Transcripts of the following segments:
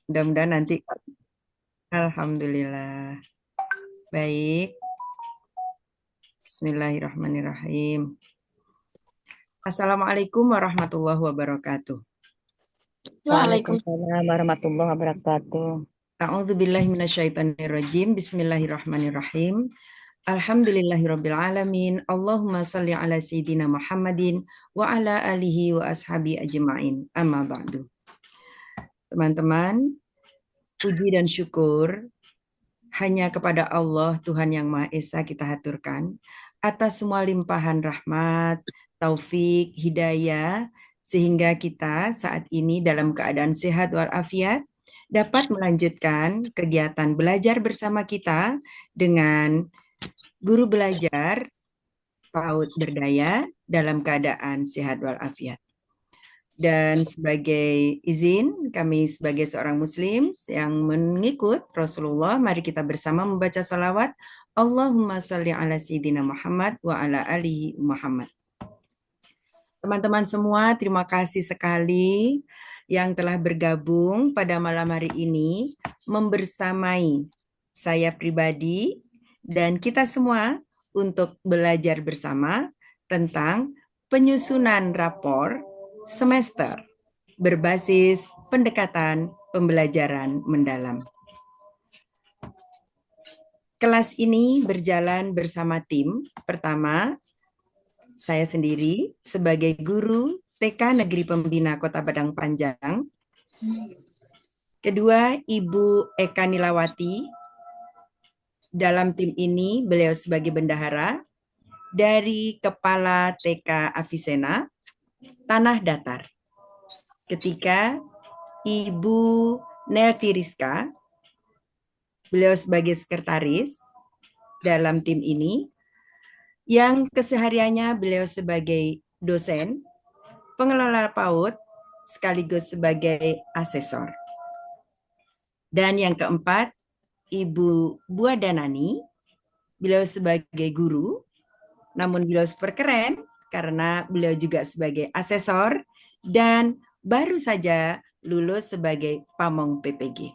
Mudah-mudahan nanti. Alhamdulillah. Baik. Bismillahirrahmanirrahim. Assalamualaikum warahmatullahi wabarakatuh. Waalaikumsalam warahmatullahi wabarakatuh. A'udzubillahi minasyaitonirrajim. Bismillahirrahmanirrahim. Alhamdulillahirabbil alamin. Allahumma shalli ala sayyidina Muhammadin wa ala alihi wa ashabi ajmain. Amma ba'du. Teman-teman, puji dan syukur hanya kepada Allah Tuhan yang Maha Esa kita haturkan atas semua limpahan rahmat, taufik, hidayah sehingga kita saat ini dalam keadaan sehat walafiat dapat melanjutkan kegiatan belajar bersama kita dengan guru belajar PAUD Berdaya dalam keadaan sehat walafiat. Dan sebagai izin kami sebagai seorang muslim yang mengikut Rasulullah, mari kita bersama membaca salawat Allahumma sholli ala sayyidina Muhammad wa ala alihi Muhammad. Teman-teman semua, terima kasih sekali yang telah bergabung pada malam hari ini membersamai saya pribadi dan kita semua untuk belajar bersama tentang penyusunan rapor semester berbasis pendekatan pembelajaran mendalam. Kelas ini berjalan bersama tim. Pertama, saya sendiri sebagai guru TK Negeri Pembina Kota Padang Panjang. Kedua, Ibu Eka Nilawati. Dalam tim ini, beliau sebagai bendahara dari Kepala TK Avicenna, Tanah Datar. Ketiga, Ibu Nelti Rizka, beliau sebagai sekretaris dalam tim ini, yang kesehariannya beliau sebagai dosen, pengelola PAUD, sekaligus sebagai asesor. Dan yang keempat, Ibu Bua Danani, beliau sebagai guru, namun beliau super keren karena beliau juga sebagai asesor dan baru saja lulus sebagai pamong PPG.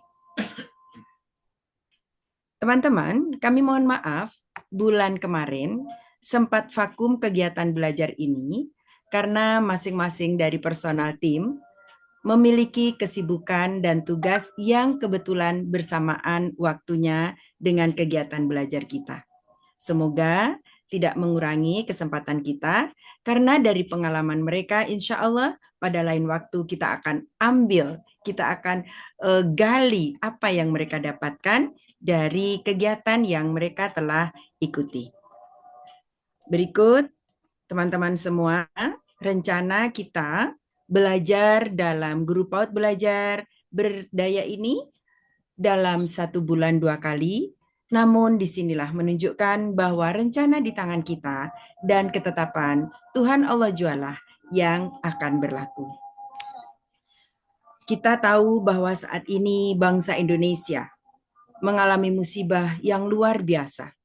Teman-teman, kami mohon maaf, bulan kemarin sempat vakum kegiatan belajar ini karena masing-masing dari personal tim memiliki kesibukan dan tugas yang kebetulan bersamaan waktunya dengan kegiatan belajar kita. Semoga tidak mengurangi kesempatan kita, karena dari pengalaman mereka insya Allah pada lain waktu kita akan ambil, kita akan gali apa yang mereka dapatkan dari kegiatan yang mereka telah ikuti. Berikut teman-teman semua, rencana kita belajar dalam grup PAUD Belajar Berdaya ini dalam 1 bulan 2 kali, namun disinilah menunjukkan bahwa rencana di tangan kita dan ketetapan Tuhan Allah jualah yang akan berlaku. Kita tahu bahwa saat ini bangsa Indonesia mengalami musibah yang luar biasa.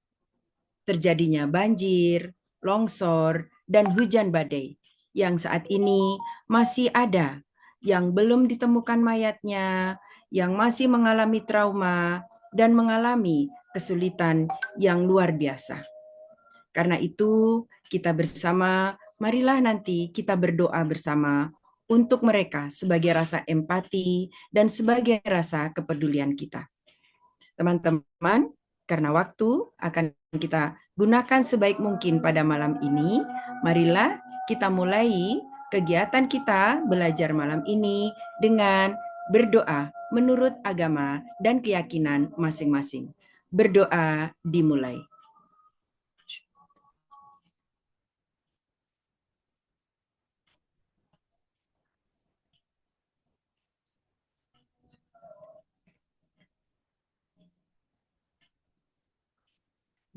Terjadinya banjir, longsor, dan hujan badai yang saat ini masih ada yang belum ditemukan mayatnya, yang masih mengalami trauma dan mengalami kesulitan yang luar biasa. Karena itu, kita bersama, marilah nanti kita berdoa bersama untuk mereka sebagai rasa empati dan sebagai rasa kepedulian kita. Teman-teman, karena waktu akan kita gunakan sebaik mungkin pada malam ini, marilah kita mulai kegiatan kita belajar malam ini dengan berdoa menurut agama dan keyakinan masing-masing. Berdoa dimulai.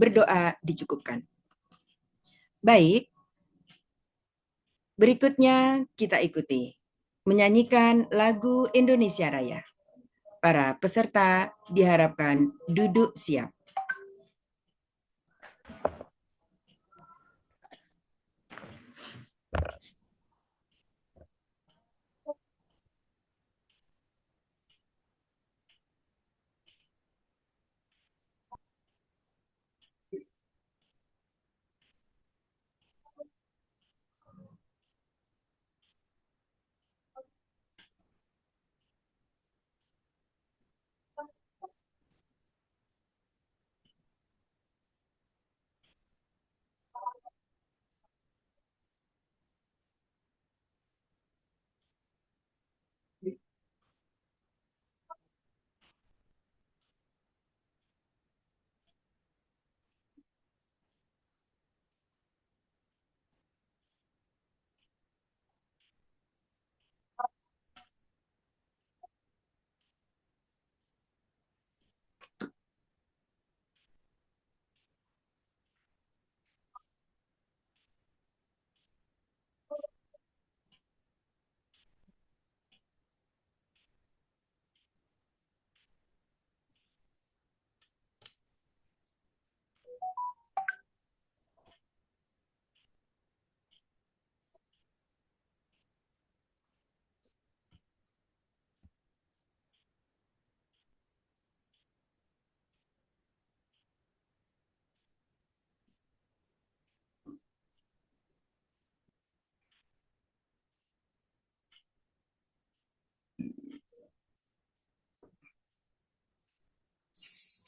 Berdoa dicukupkan. Baik, berikutnya kita ikuti menyanyikan lagu Indonesia Raya. Para peserta diharapkan duduk siap.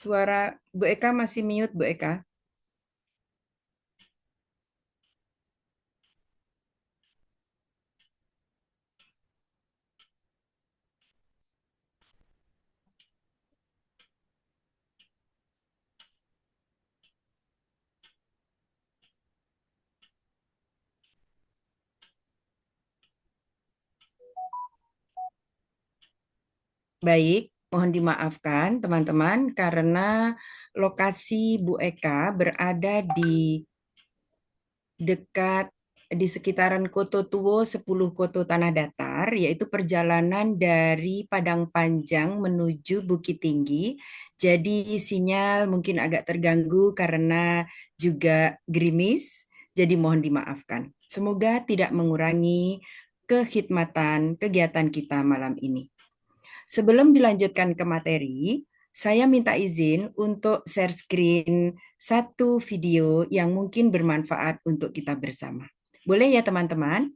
suara Bu Eka masih mute, Bu Eka. Baik, mohon dimaafkan teman-teman karena lokasi Bu Eka berada di dekat di sekitaran Koto Tuwo 10 Koto Tanah Datar, yaitu perjalanan dari Padang Panjang menuju Bukit Tinggi. Jadi sinyal mungkin agak terganggu karena juga gerimis, jadi mohon dimaafkan. Semoga tidak mengurangi kekhidmatan kegiatan kita malam ini. Sebelum dilanjutkan ke materi, saya minta izin untuk share screen satu video yang mungkin bermanfaat untuk kita bersama. Boleh ya teman-teman?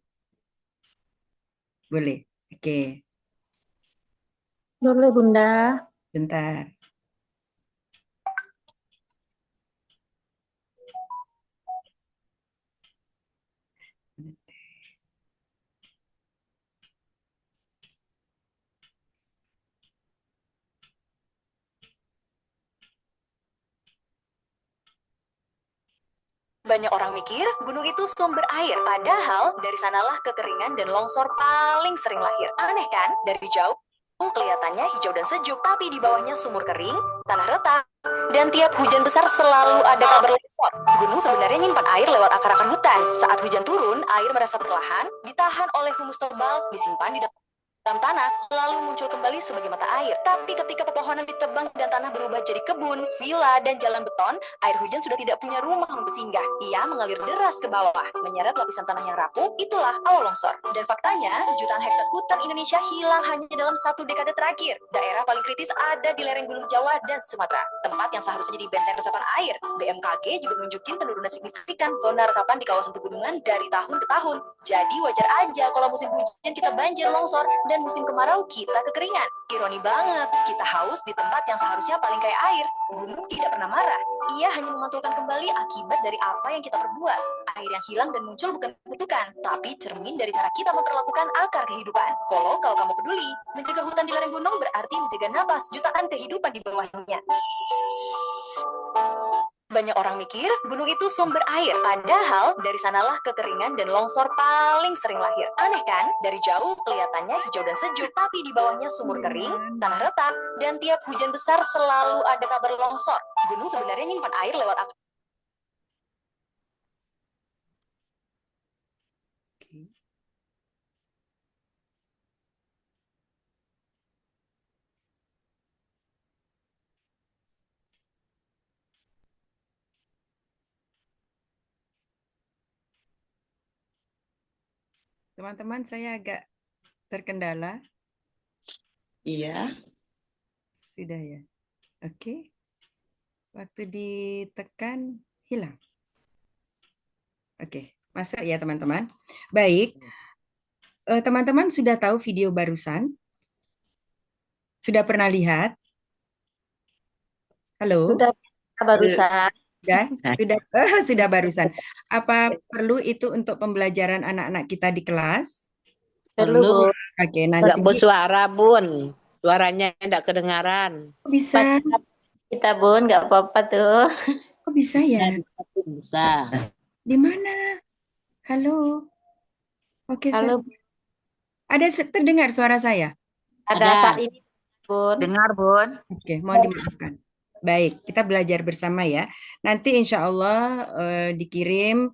Boleh. Oke, Boleh, Bunda. bentar. Banyak orang mikir gunung itu sumber air, padahal dari sanalah kekeringan dan longsor paling sering lahir. Aneh kan? Dari jauh kelihatannya hijau dan sejuk, tapi di bawahnya sumur kering, tanah retak, dan tiap hujan besar selalu ada kabar longsor. Gunung sebenarnya nyimpan air lewat akar-akar hutan. Saat hujan turun, air merasa perlahan, ditahan oleh humus tebal, disimpan di dalam tanah, lalu muncul kembali sebagai mata air. Tapi ketika pepohonan ditebang dan tanah berubah jadi kebun, villa, dan jalan beton, air hujan sudah tidak punya rumah untuk singgah. Ia mengalir deras ke bawah, menyeret lapisan tanah yang rapuh, itulah awal longsor. Dan faktanya, jutaan hektar hutan Indonesia hilang hanya dalam satu dekade terakhir. Daerah paling kritis ada di lereng Gunung Jawa dan Sumatera, tempat yang seharusnya jadi benteng resapan air. BMKG juga nunjukin penurunan signifikan zona resapan di kawasan pegunungan dari tahun ke tahun. Jadi wajar aja kalau musim hujan kita banjir longsor, dan musim kemarau kita kekeringan. Ironi banget, kita haus di tempat yang seharusnya paling kaya air. Gunung tidak pernah marah, ia hanya memantulkan kembali akibat dari apa yang kita perbuat. Air yang hilang dan muncul bukan kutukan, tapi cermin dari cara kita memperlakukan akar kehidupan. Follow kalau kamu peduli. Menjaga hutan di lereng gunung berarti menjaga napas jutaan kehidupan di bawahnya. Banyak orang mikir gunung itu sumber air, padahal dari sanalah kekeringan dan longsor paling sering lahir. Aneh kan? Dari jauh kelihatannya hijau dan sejuk, tapi di bawahnya sumur kering, tanah retak, dan tiap hujan besar selalu ada kabar longsor. Gunung sebenarnya nyimpan air lewat akar. Teman-teman, saya agak terkendala. Iya. Sudah ya. Oke. Waktu ditekan, hilang. Oke. Masuk ya teman-teman. Baik. Teman-teman sudah tahu video barusan? Sudah pernah lihat? Halo? Sudah barusan. Sudah? Sudah, sudah barusan. Apa perlu itu untuk pembelajaran anak-anak kita di kelas? Perlu, Perlu, Bu. Oke, nggak nanti bersuara, Bun. Suaranya nggak kedengaran. kok bisa? Baca kita, Bun. Nggak apa-apa tuh. Kok bisa Bisa, ya? bisa. Di mana? Halo? Oke, Halo, ada terdengar suara saya? ada Ada. saat ini, Bun. Dengar, Bun. Oke, mohon dimaafkan. Baik, kita belajar bersama ya. Nanti insya Allah dikirim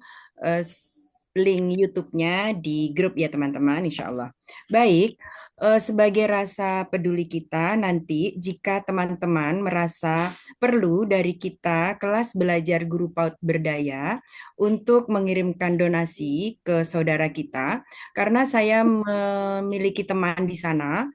link YouTube-nya di grup ya teman-teman, insya Allah. Baik, sebagai rasa peduli kita nanti jika teman-teman merasa perlu dari kita kelas belajar guru PAUD berdaya untuk mengirimkan donasi ke saudara kita, karena saya memiliki teman di sana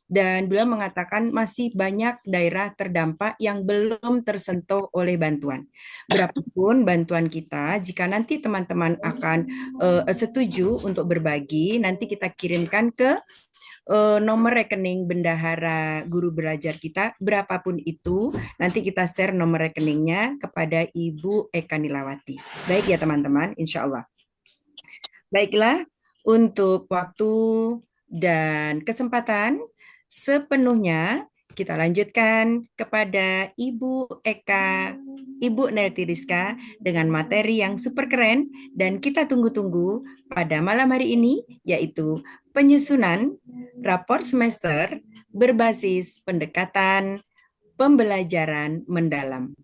dan beliau mengatakan masih banyak daerah terdampak yang belum tersentuh oleh bantuan. Berapapun bantuan kita, jika nanti teman-teman akan setuju untuk berbagi, nanti kita kirimkan ke nomor rekening bendahara guru belajar kita, berapapun itu, nanti kita share nomor rekeningnya kepada Ibu Eka Nilawati. Baik ya teman-teman, insya Allah. Baiklah, untuk waktu dan kesempatan sepenuhnya kita lanjutkan kepada Ibu Eka, Ibu Nelty Rizka dengan materi yang super keren dan kita tunggu-tunggu pada malam hari ini, yaitu penyusunan rapor semester berbasis pendekatan pembelajaran mendalam.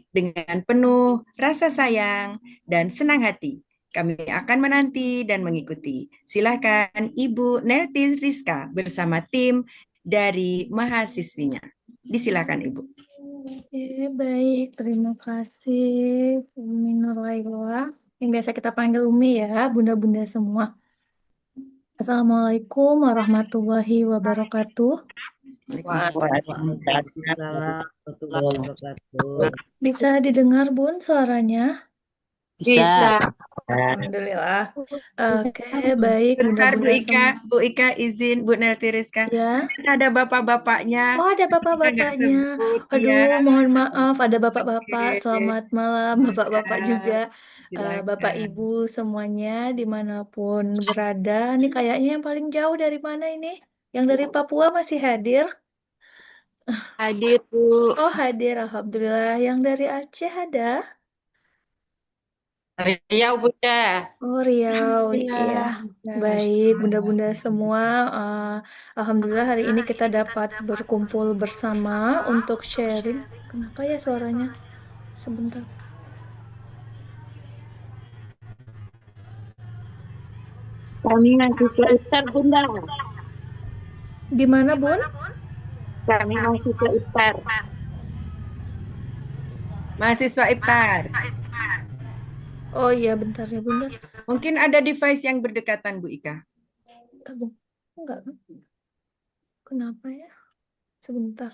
Dengan penuh rasa sayang dan senang hati, kami akan menanti dan mengikuti. Silakan Ibu Nelty Rizka bersama tim dari mahasiswinya. Disilakan Ibu. Oke, baik. Terima kasih, Umi Nurlaila. Yang biasa kita panggil Umi ya, bunda-bunda semua. Assalamualaikum warahmatullahi wabarakatuh. Waalaikumsalam warahmatullahi wabarakatuh. Bisa didengar, Bun, suaranya? Bisa. Alhamdulillah. Oke, baik, Bentar Bu bunda-bunda Ika, semua. Bu Ika izin Bu Nelty Rizka. Ya. Ada bapak-bapaknya. Oh, ada Kita nggak bapak-bapaknya. sebut, Aduh, ya. mohon maaf, ada bapak-bapak. Oke. Selamat malam, bapak-bapak juga. Silakan. Bapak Ibu semuanya dimanapun berada. Ini kayaknya yang paling jauh dari mana ini? Yang dari Papua masih hadir? Hadir, Bu. Oh, hadir. Alhamdulillah. Yang dari Aceh ada? Riau, Bunda. Oh, Riau. Iya. Baik, bunda-bunda semua. Alhamdulillah hari ini kita dapat berkumpul bersama untuk sharing. Kenapa ya suaranya? Sebentar. Kami masih ke iftar, Bunda. Gimana, Bun? Kami masih ke iftar. Mahasiswa IPAR. Oh iya, bentar ya, Bunda. Mungkin ada device yang berdekatan Bu Ika. Enggak. Kenapa ya? Sebentar.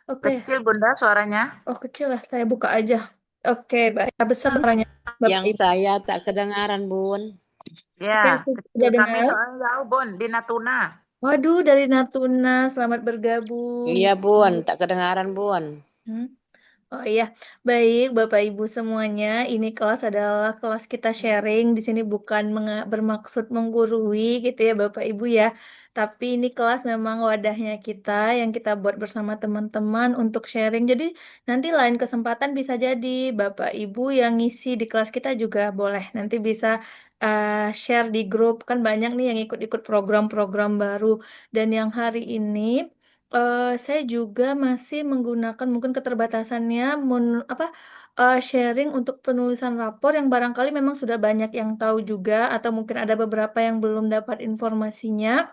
Oke. Kecil Bunda suaranya. Oh, kecil lah. Saya buka aja. Oke, baik. Besar suaranya. Bapak Yang Ibu. saya tak kedengaran, Bun. Ya, Oke, kecil. sudah Kami dengar? soalnya jauh Bun di Natuna. Waduh, dari Natuna. Selamat bergabung. Iya, Bun. Tak kedengaran, Bun. Oh iya, baik Bapak Ibu semuanya. Ini kelas adalah kelas kita sharing. Di sini bukan bermaksud menggurui gitu ya Bapak Ibu ya. Tapi ini kelas memang wadahnya kita yang kita buat bersama teman-teman untuk sharing. Jadi nanti lain kesempatan bisa jadi Bapak Ibu yang ngisi di kelas kita juga boleh. Nanti bisa share di grup. Kan banyak nih yang ikut-ikut program-program baru. Dan yang hari ini saya juga masih menggunakan mungkin keterbatasannya sharing untuk penulisan rapor yang barangkali memang sudah banyak yang tahu juga atau mungkin ada beberapa yang belum dapat informasinya.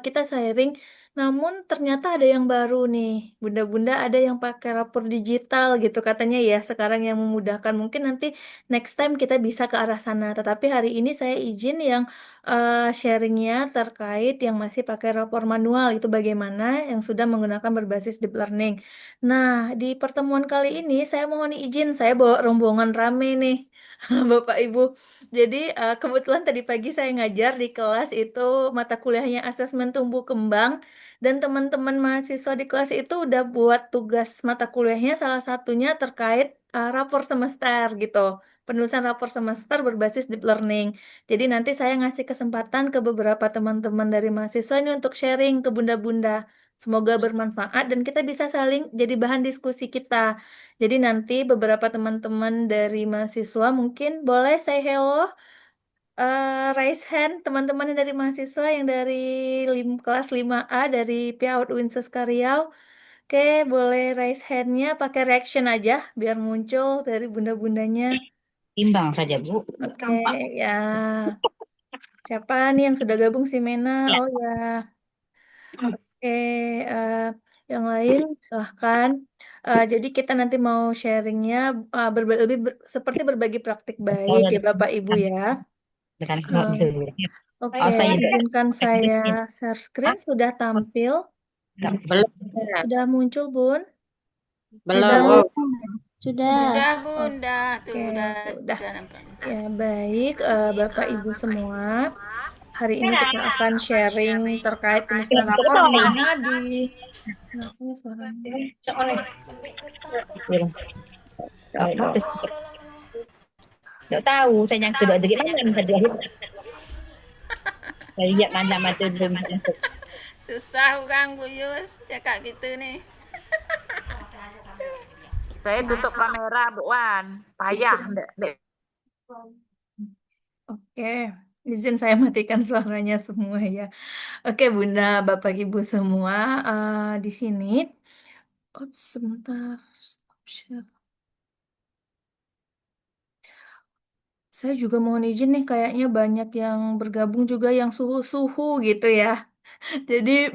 Kita sharing, namun ternyata ada yang baru nih, bunda-bunda ada yang pakai rapor digital gitu katanya ya, sekarang yang memudahkan. Mungkin nanti next time kita bisa ke arah sana. Tetapi hari ini saya izin yang sharingnya terkait yang masih pakai rapor manual itu bagaimana yang sudah menggunakan berbasis deep learning. Nah, di pertemuan kali ini saya mohon izin, saya bawa rombongan rame nih, Bapak Ibu. Jadi kebetulan tadi pagi saya ngajar di kelas itu mata kuliahnya asesmen tumbuh kembang dan teman-teman mahasiswa di kelas itu udah buat tugas mata kuliahnya salah satunya terkait rapor semester gitu. Penulisan rapor semester berbasis deep learning. Jadi nanti saya ngasih kesempatan ke beberapa teman-teman dari mahasiswa ini untuk sharing ke bunda-bunda. Semoga bermanfaat dan kita bisa saling jadi bahan diskusi kita. Jadi nanti beberapa teman-teman dari mahasiswa mungkin boleh say hello, raise hand teman-teman yang dari mahasiswa yang dari kelas 5A dari PIAUD Winses Riau. Oke, boleh raise hand-nya pakai reaction aja biar muncul dari bunda-bundanya. Imbang saja, Bu. Oke, ya. Siapa nih yang sudah gabung si Mena? Oh ya. Oke, yang lain silahkan. Jadi kita nanti mau sharingnya seperti berbagi praktik baik ya Bapak Ibu ya. Oke, izinkan saya share screen. Sudah tampil? Belum. Sudah muncul, Bun? Belum. Sudah. Bunda, tuh Oke, udah sudah. nampak. Ya, baik, Bapak Ibu semua. hari ini kita akan sharing terkait penyusunan rapor di mana di Kenapa ya suaranya? Nggak tahu, saya yang kedua dari mana tadi. Saya lihat mana macam belum masuk. Susah orang Bu Yus cakap gitu nih. Saya tutup kamera, Bu Wan. Payah, Dek. Oke, izin saya matikan suaranya semua ya. Oke, Bunda, Bapak, Ibu semua, di sini. Oh, sebentar. Stop share. Saya juga mohon izin nih, kayaknya banyak yang bergabung juga yang suhu-suhu gitu ya. Jadi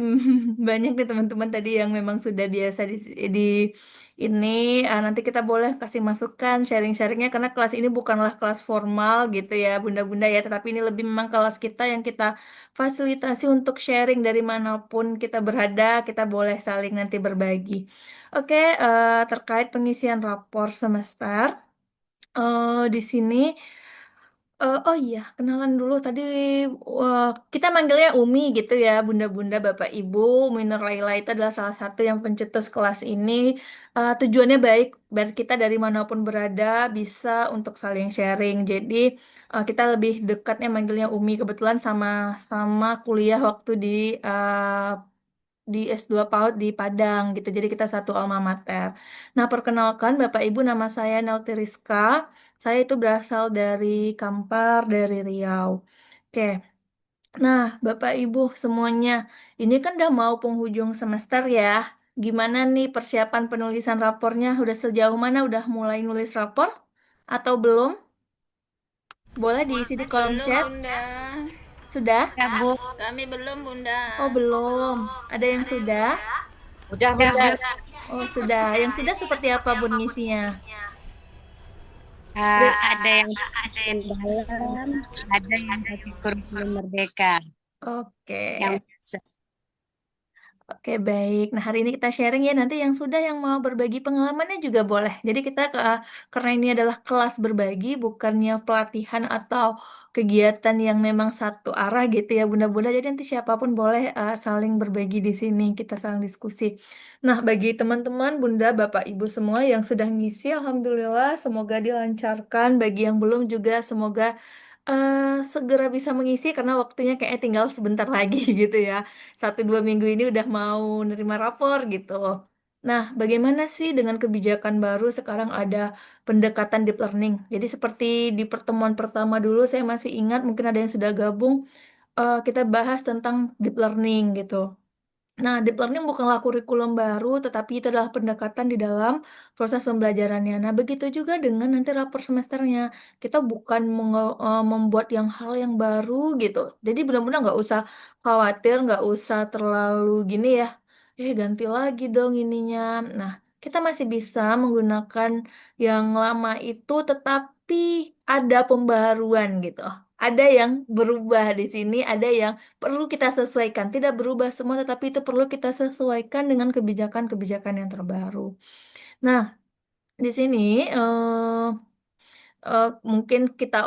banyak nih teman-teman tadi yang memang sudah biasa di ini. Nanti kita boleh kasih masukan sharing-sharingnya karena kelas ini bukanlah kelas formal gitu ya Bunda-Bunda ya, tetapi ini lebih memang kelas kita yang kita fasilitasi untuk sharing dari manapun kita berada, kita boleh saling nanti berbagi. Oke, terkait pengisian rapor semester. Di sini oh iya, kenalan dulu tadi kita manggilnya Umi gitu ya, Bunda-bunda, Bapak Ibu. Umi Nur Laila itu adalah salah satu yang pencetus kelas ini. Tujuannya baik, biar kita dari manapun berada bisa untuk saling sharing. Jadi kita lebih dekatnya manggilnya Umi. Kebetulan sama kuliah waktu di S2 PAUD di Padang gitu. Jadi kita satu alma mater. Nah, perkenalkan Bapak Ibu, nama saya Nelty Rizka. Saya itu berasal dari Kampar, dari Riau. Oke. Nah, Bapak Ibu semuanya, ini kan udah mau penghujung semester ya. Gimana nih persiapan penulisan rapornya? Udah sejauh mana? Udah mulai nulis rapor atau belum? Boleh diisi di kolom Belum chat. Bunda. Sudah? Ya, Bu. Kami belum Bunda. Oh, belum. Ada yang sudah? Udah, Bunda. Oh, sudah. Yang sudah seperti apa Bun ngisinya? Ada yang dalam, ada yang pakai kurikulum merdeka. Oke. Yang Oke, baik. Nah, hari ini kita sharing ya. Nanti yang sudah yang mau berbagi pengalamannya juga boleh. Jadi kita karena ini adalah kelas berbagi, bukannya pelatihan atau kegiatan yang memang satu arah gitu ya, Bunda-bunda. Jadi nanti siapapun boleh saling berbagi di sini. Kita saling diskusi. Nah, bagi teman-teman, Bunda, Bapak, Ibu semua yang sudah ngisi, Alhamdulillah, semoga dilancarkan. Bagi yang belum juga, semoga segera bisa mengisi karena waktunya kayaknya tinggal sebentar lagi gitu ya. 1-2 minggu ini udah mau nerima rapor gitu. Nah, bagaimana sih dengan kebijakan baru sekarang ada pendekatan deep learning. Jadi seperti di pertemuan pertama dulu saya masih ingat mungkin ada yang sudah gabung kita bahas tentang deep learning gitu. Nah, deep learning bukanlah kurikulum baru, tetapi itu adalah pendekatan di dalam proses pembelajarannya. Nah, begitu juga dengan nanti rapor semesternya. Kita bukan membuat hal yang baru gitu. Jadi benar-benar nggak usah khawatir, nggak usah terlalu gini ya. Ganti lagi dong ininya. Nah, kita masih bisa menggunakan yang lama itu, tetapi ada pembaruan gitu. Ada yang berubah di sini, ada yang perlu kita sesuaikan. Tidak berubah semua, tetapi itu perlu kita sesuaikan dengan kebijakan-kebijakan yang terbaru. Nah, di sini mungkin kita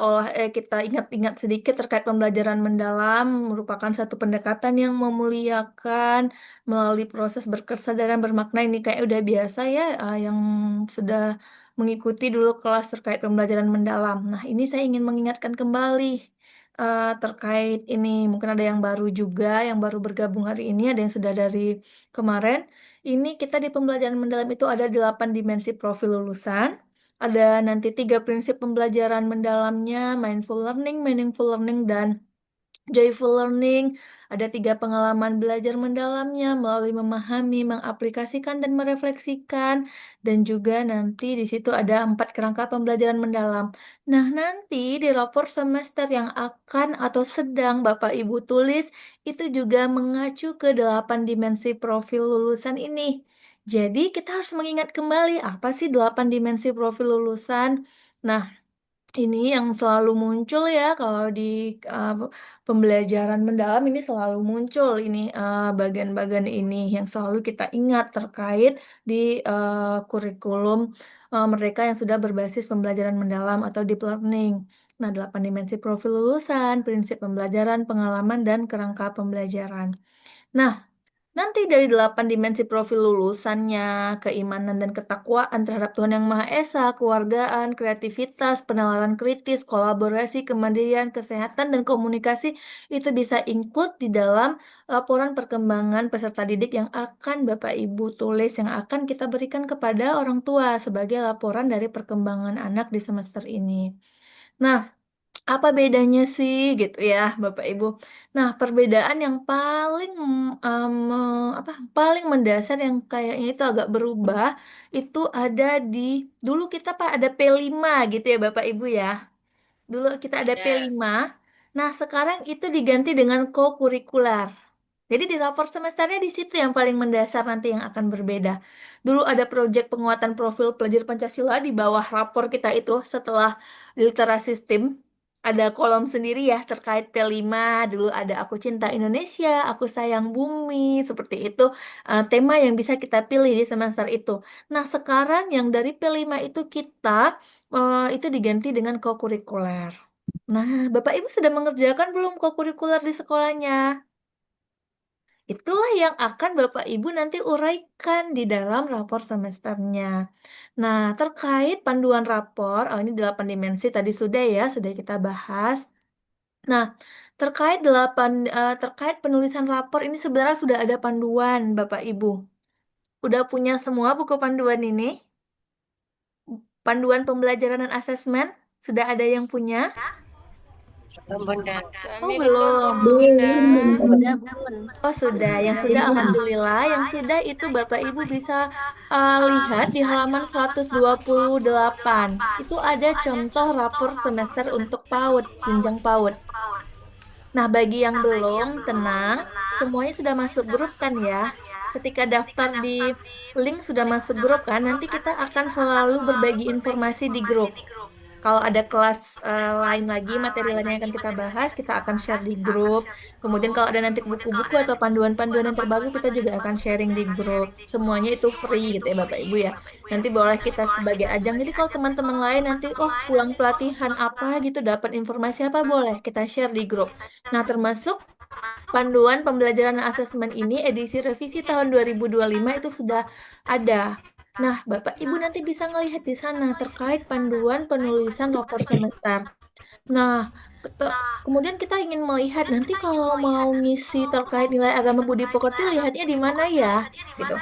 ingat-ingat sedikit terkait pembelajaran mendalam merupakan satu pendekatan yang memuliakan melalui proses berkesadaran bermakna. Ini kayak udah biasa ya yang sudah mengikuti dulu kelas terkait pembelajaran mendalam. Nah, ini saya ingin mengingatkan kembali terkait ini. Mungkin ada yang baru juga, yang baru bergabung hari ini, ada yang sudah dari kemarin. Ini kita di pembelajaran mendalam itu ada 8 dimensi profil lulusan. Ada nanti 3 prinsip pembelajaran mendalamnya, mindful learning, meaningful learning, dan joyful learning. Ada 3 pengalaman belajar mendalamnya melalui memahami, mengaplikasikan, dan merefleksikan. Dan juga nanti di situ ada 4 kerangka pembelajaran mendalam. Nah, nanti di rapor semester yang akan atau sedang Bapak Ibu tulis, itu juga mengacu ke 8 dimensi profil lulusan ini. Jadi kita harus mengingat kembali apa sih 8 dimensi profil lulusan. Nah, ini yang selalu muncul ya kalau di uh, pembelajaran mendalam ini selalu muncul ini bagian-bagian ini yang selalu kita ingat terkait di kurikulum mereka yang sudah berbasis pembelajaran mendalam atau deep learning. Nah, 8 dimensi profil lulusan, prinsip pembelajaran, pengalaman, dan kerangka pembelajaran. Nah, nanti dari 8 dimensi profil lulusannya, keimanan dan ketakwaan terhadap Tuhan Yang Maha Esa, keluargaan, kreativitas, penalaran kritis, kolaborasi, kemandirian, kesehatan, dan komunikasi itu bisa include di dalam laporan perkembangan peserta didik yang akan Bapak Ibu tulis, yang akan kita berikan kepada orang tua sebagai laporan dari perkembangan anak di semester ini. Nah, apa bedanya sih gitu ya Bapak Ibu? Nah, perbedaan yang paling apa paling mendasar yang kayaknya itu agak berubah itu ada di dulu kita Pak ada P5 gitu ya Bapak Ibu ya. Dulu kita ada Ya. P5. Nah, sekarang itu diganti dengan co-kurikular. Jadi di rapor semesternya di situ yang paling mendasar nanti yang akan berbeda. Dulu ada proyek penguatan profil pelajar Pancasila di bawah rapor kita itu setelah literasi STEM. Ada kolom sendiri ya terkait P5. Dulu ada Aku Cinta Indonesia, Aku Sayang Bumi, seperti itu. Tema yang bisa kita pilih di semester itu. Nah, sekarang yang dari P5 itu kita itu diganti dengan kokurikuler. Nah, Bapak Ibu sudah mengerjakan belum kokurikuler di sekolahnya? Itulah yang akan Bapak Ibu nanti uraikan di dalam rapor semesternya. Nah, terkait panduan rapor, oh ini 8 dimensi tadi sudah ya, sudah kita bahas. Nah, terkait penulisan rapor ini sebenarnya sudah ada panduan Bapak Ibu. Udah punya semua buku panduan ini? Panduan pembelajaran dan asesmen? Sudah ada yang punya? Belum Bunda. Oh, Kami belum. Bunda. Udah Bun. Oh, sudah. Yang sudah, Alhamdulillah. Yang sudah itu Bapak Ibu bisa lihat di halaman 128. Itu ada contoh rapor semester untuk PAUD, jenjang PAUD. Nah, bagi yang belum, tenang. Semuanya sudah masuk grup kan ya? Ketika daftar di link sudah masuk grup kan, nanti kita akan selalu berbagi informasi di grup. Kalau ada kelas lain lagi, materi lain yang akan kita bahas, kita akan share di grup. Kemudian kalau ada nanti buku-buku atau panduan-panduan yang terbaru, kita juga akan sharing di grup. Semuanya itu free gitu ya Bapak Ibu ya. Nanti boleh kita sebagai ajang. Jadi kalau teman-teman lain nanti, oh pulang pelatihan apa gitu, dapat informasi apa, boleh kita share di grup. Nah, termasuk panduan pembelajaran dan asesmen ini edisi revisi tahun 2025 itu sudah ada. Nah, Bapak Ibu nanti bisa ngelihat di sana terkait panduan penulisan rapor semester. Nah, kemudian kita ingin melihat nanti kalau mau ngisi terkait nilai agama budi pekerti lihatnya di mana ya, gitu.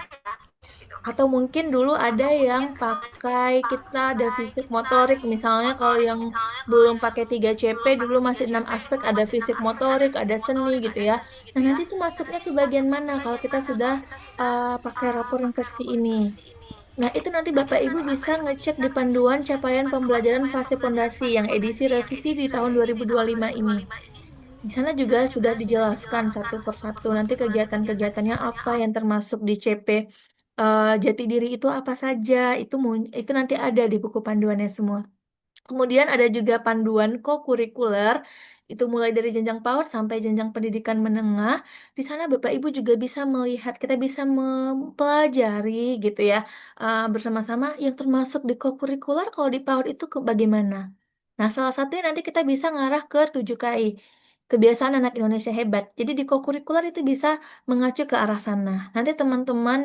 Atau mungkin dulu ada yang pakai kita ada fisik motorik, misalnya kalau yang belum pakai 3CP dulu masih 6 aspek ada fisik motorik, ada seni gitu ya. Nah, nanti itu masuknya ke bagian mana kalau kita sudah pakai rapor yang versi ini. Nah, itu nanti Bapak Ibu bisa ngecek di panduan capaian pembelajaran fase pondasi yang edisi revisi di tahun 2025 ini. Di sana juga sudah dijelaskan satu persatu nanti kegiatan-kegiatannya apa yang termasuk di CP Jati Diri itu apa saja. Itu nanti ada di buku panduannya semua. Kemudian ada juga panduan co-kurikuler, itu mulai dari jenjang PAUD sampai jenjang pendidikan menengah. Di sana Bapak Ibu juga bisa melihat, kita bisa mempelajari gitu ya, bersama-sama yang termasuk di co-kurikuler kalau di PAUD itu bagaimana. Nah, salah satunya nanti kita bisa ngarah ke 7KI, kebiasaan anak Indonesia hebat. Jadi di co-kurikuler itu bisa mengacu ke arah sana. Nanti teman-teman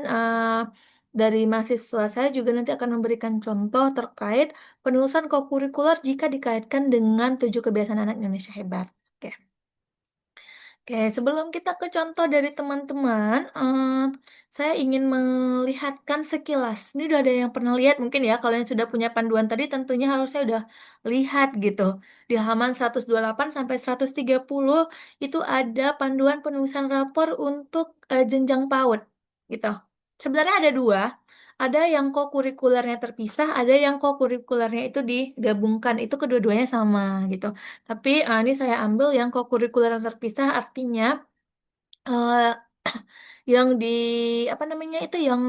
dari mahasiswa saya juga nanti akan memberikan contoh terkait penulisan kokurikuler jika dikaitkan dengan 7 kebiasaan anak Indonesia hebat. Oke. Oke, sebelum kita ke contoh dari teman-teman, saya ingin melihatkan sekilas. Ini udah ada yang pernah lihat mungkin ya, kalau yang sudah punya panduan tadi tentunya harusnya udah lihat gitu. Di halaman 128 sampai 130 itu ada panduan penulisan rapor untuk jenjang PAUD gitu. Sebenarnya ada dua. Ada yang kokurikulernya terpisah, ada yang kokurikulernya itu digabungkan. Itu kedua-duanya sama gitu. Tapi ini saya ambil yang kokurikuler yang terpisah artinya eh, yang di apa namanya itu yang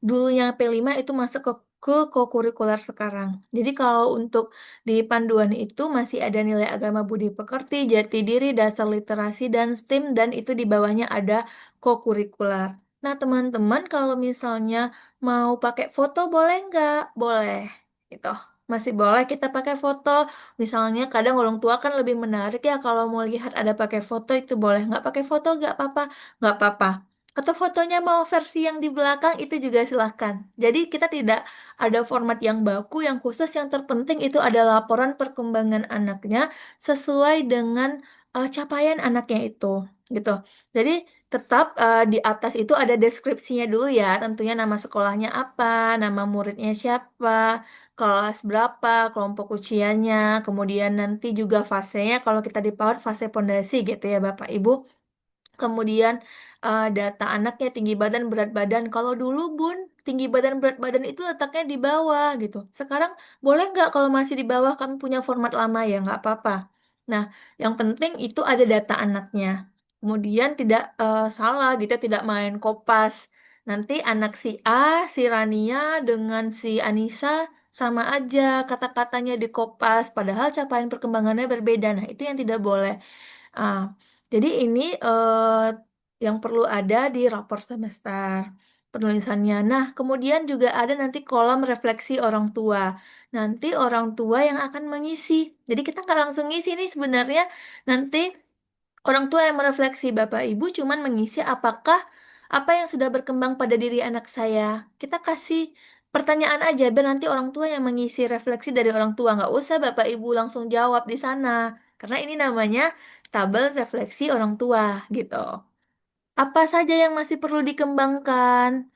dulunya P5 itu masuk ke ke kokurikuler sekarang. Jadi kalau untuk di panduan itu masih ada nilai agama budi pekerti, jati diri, dasar literasi, dan STEAM, dan itu di bawahnya ada kokurikuler. Nah, teman-teman kalau misalnya mau pakai foto boleh nggak? Boleh. Gitu. Masih boleh kita pakai foto. Misalnya kadang orang tua kan lebih menarik ya kalau mau lihat ada pakai foto itu boleh. Nggak pakai foto nggak apa-apa. Nggak apa-apa. Atau fotonya mau versi yang di belakang itu juga silahkan. Jadi kita tidak ada format yang baku, yang khusus, yang terpenting itu ada laporan perkembangan anaknya sesuai dengan capaian anaknya itu, gitu. Jadi tetap di atas itu ada deskripsinya dulu ya, tentunya nama sekolahnya apa, nama muridnya siapa, kelas berapa, kelompok usianya, kemudian nanti juga fasenya kalau kita di PAUD fase pondasi gitu ya Bapak Ibu. Kemudian data anaknya tinggi badan, berat badan. Kalau dulu Bun, tinggi badan, berat badan itu letaknya di bawah gitu. Sekarang boleh nggak kalau masih di bawah kami punya format lama ya nggak apa-apa. Nah, yang penting itu ada data anaknya. Kemudian tidak salah gitu, tidak main kopas. Nanti anak si A, si Rania dengan si Anissa sama aja kata-katanya di kopas, padahal capaian perkembangannya berbeda. Nah, itu yang tidak boleh. Ah, jadi ini yang perlu ada di rapor semester penulisannya. Nah, kemudian juga ada nanti kolom refleksi orang tua. Nanti orang tua yang akan mengisi. Jadi kita nggak langsung ngisi nih sebenarnya. Nanti orang tua yang merefleksi, Bapak Ibu cuman mengisi apakah apa yang sudah berkembang pada diri anak saya. Kita kasih pertanyaan aja, biar nanti orang tua yang mengisi refleksi dari orang tua. Nggak usah Bapak Ibu langsung jawab di sana. Karena ini namanya tabel refleksi orang tua, gitu. Apa saja yang masih perlu dikembangkan?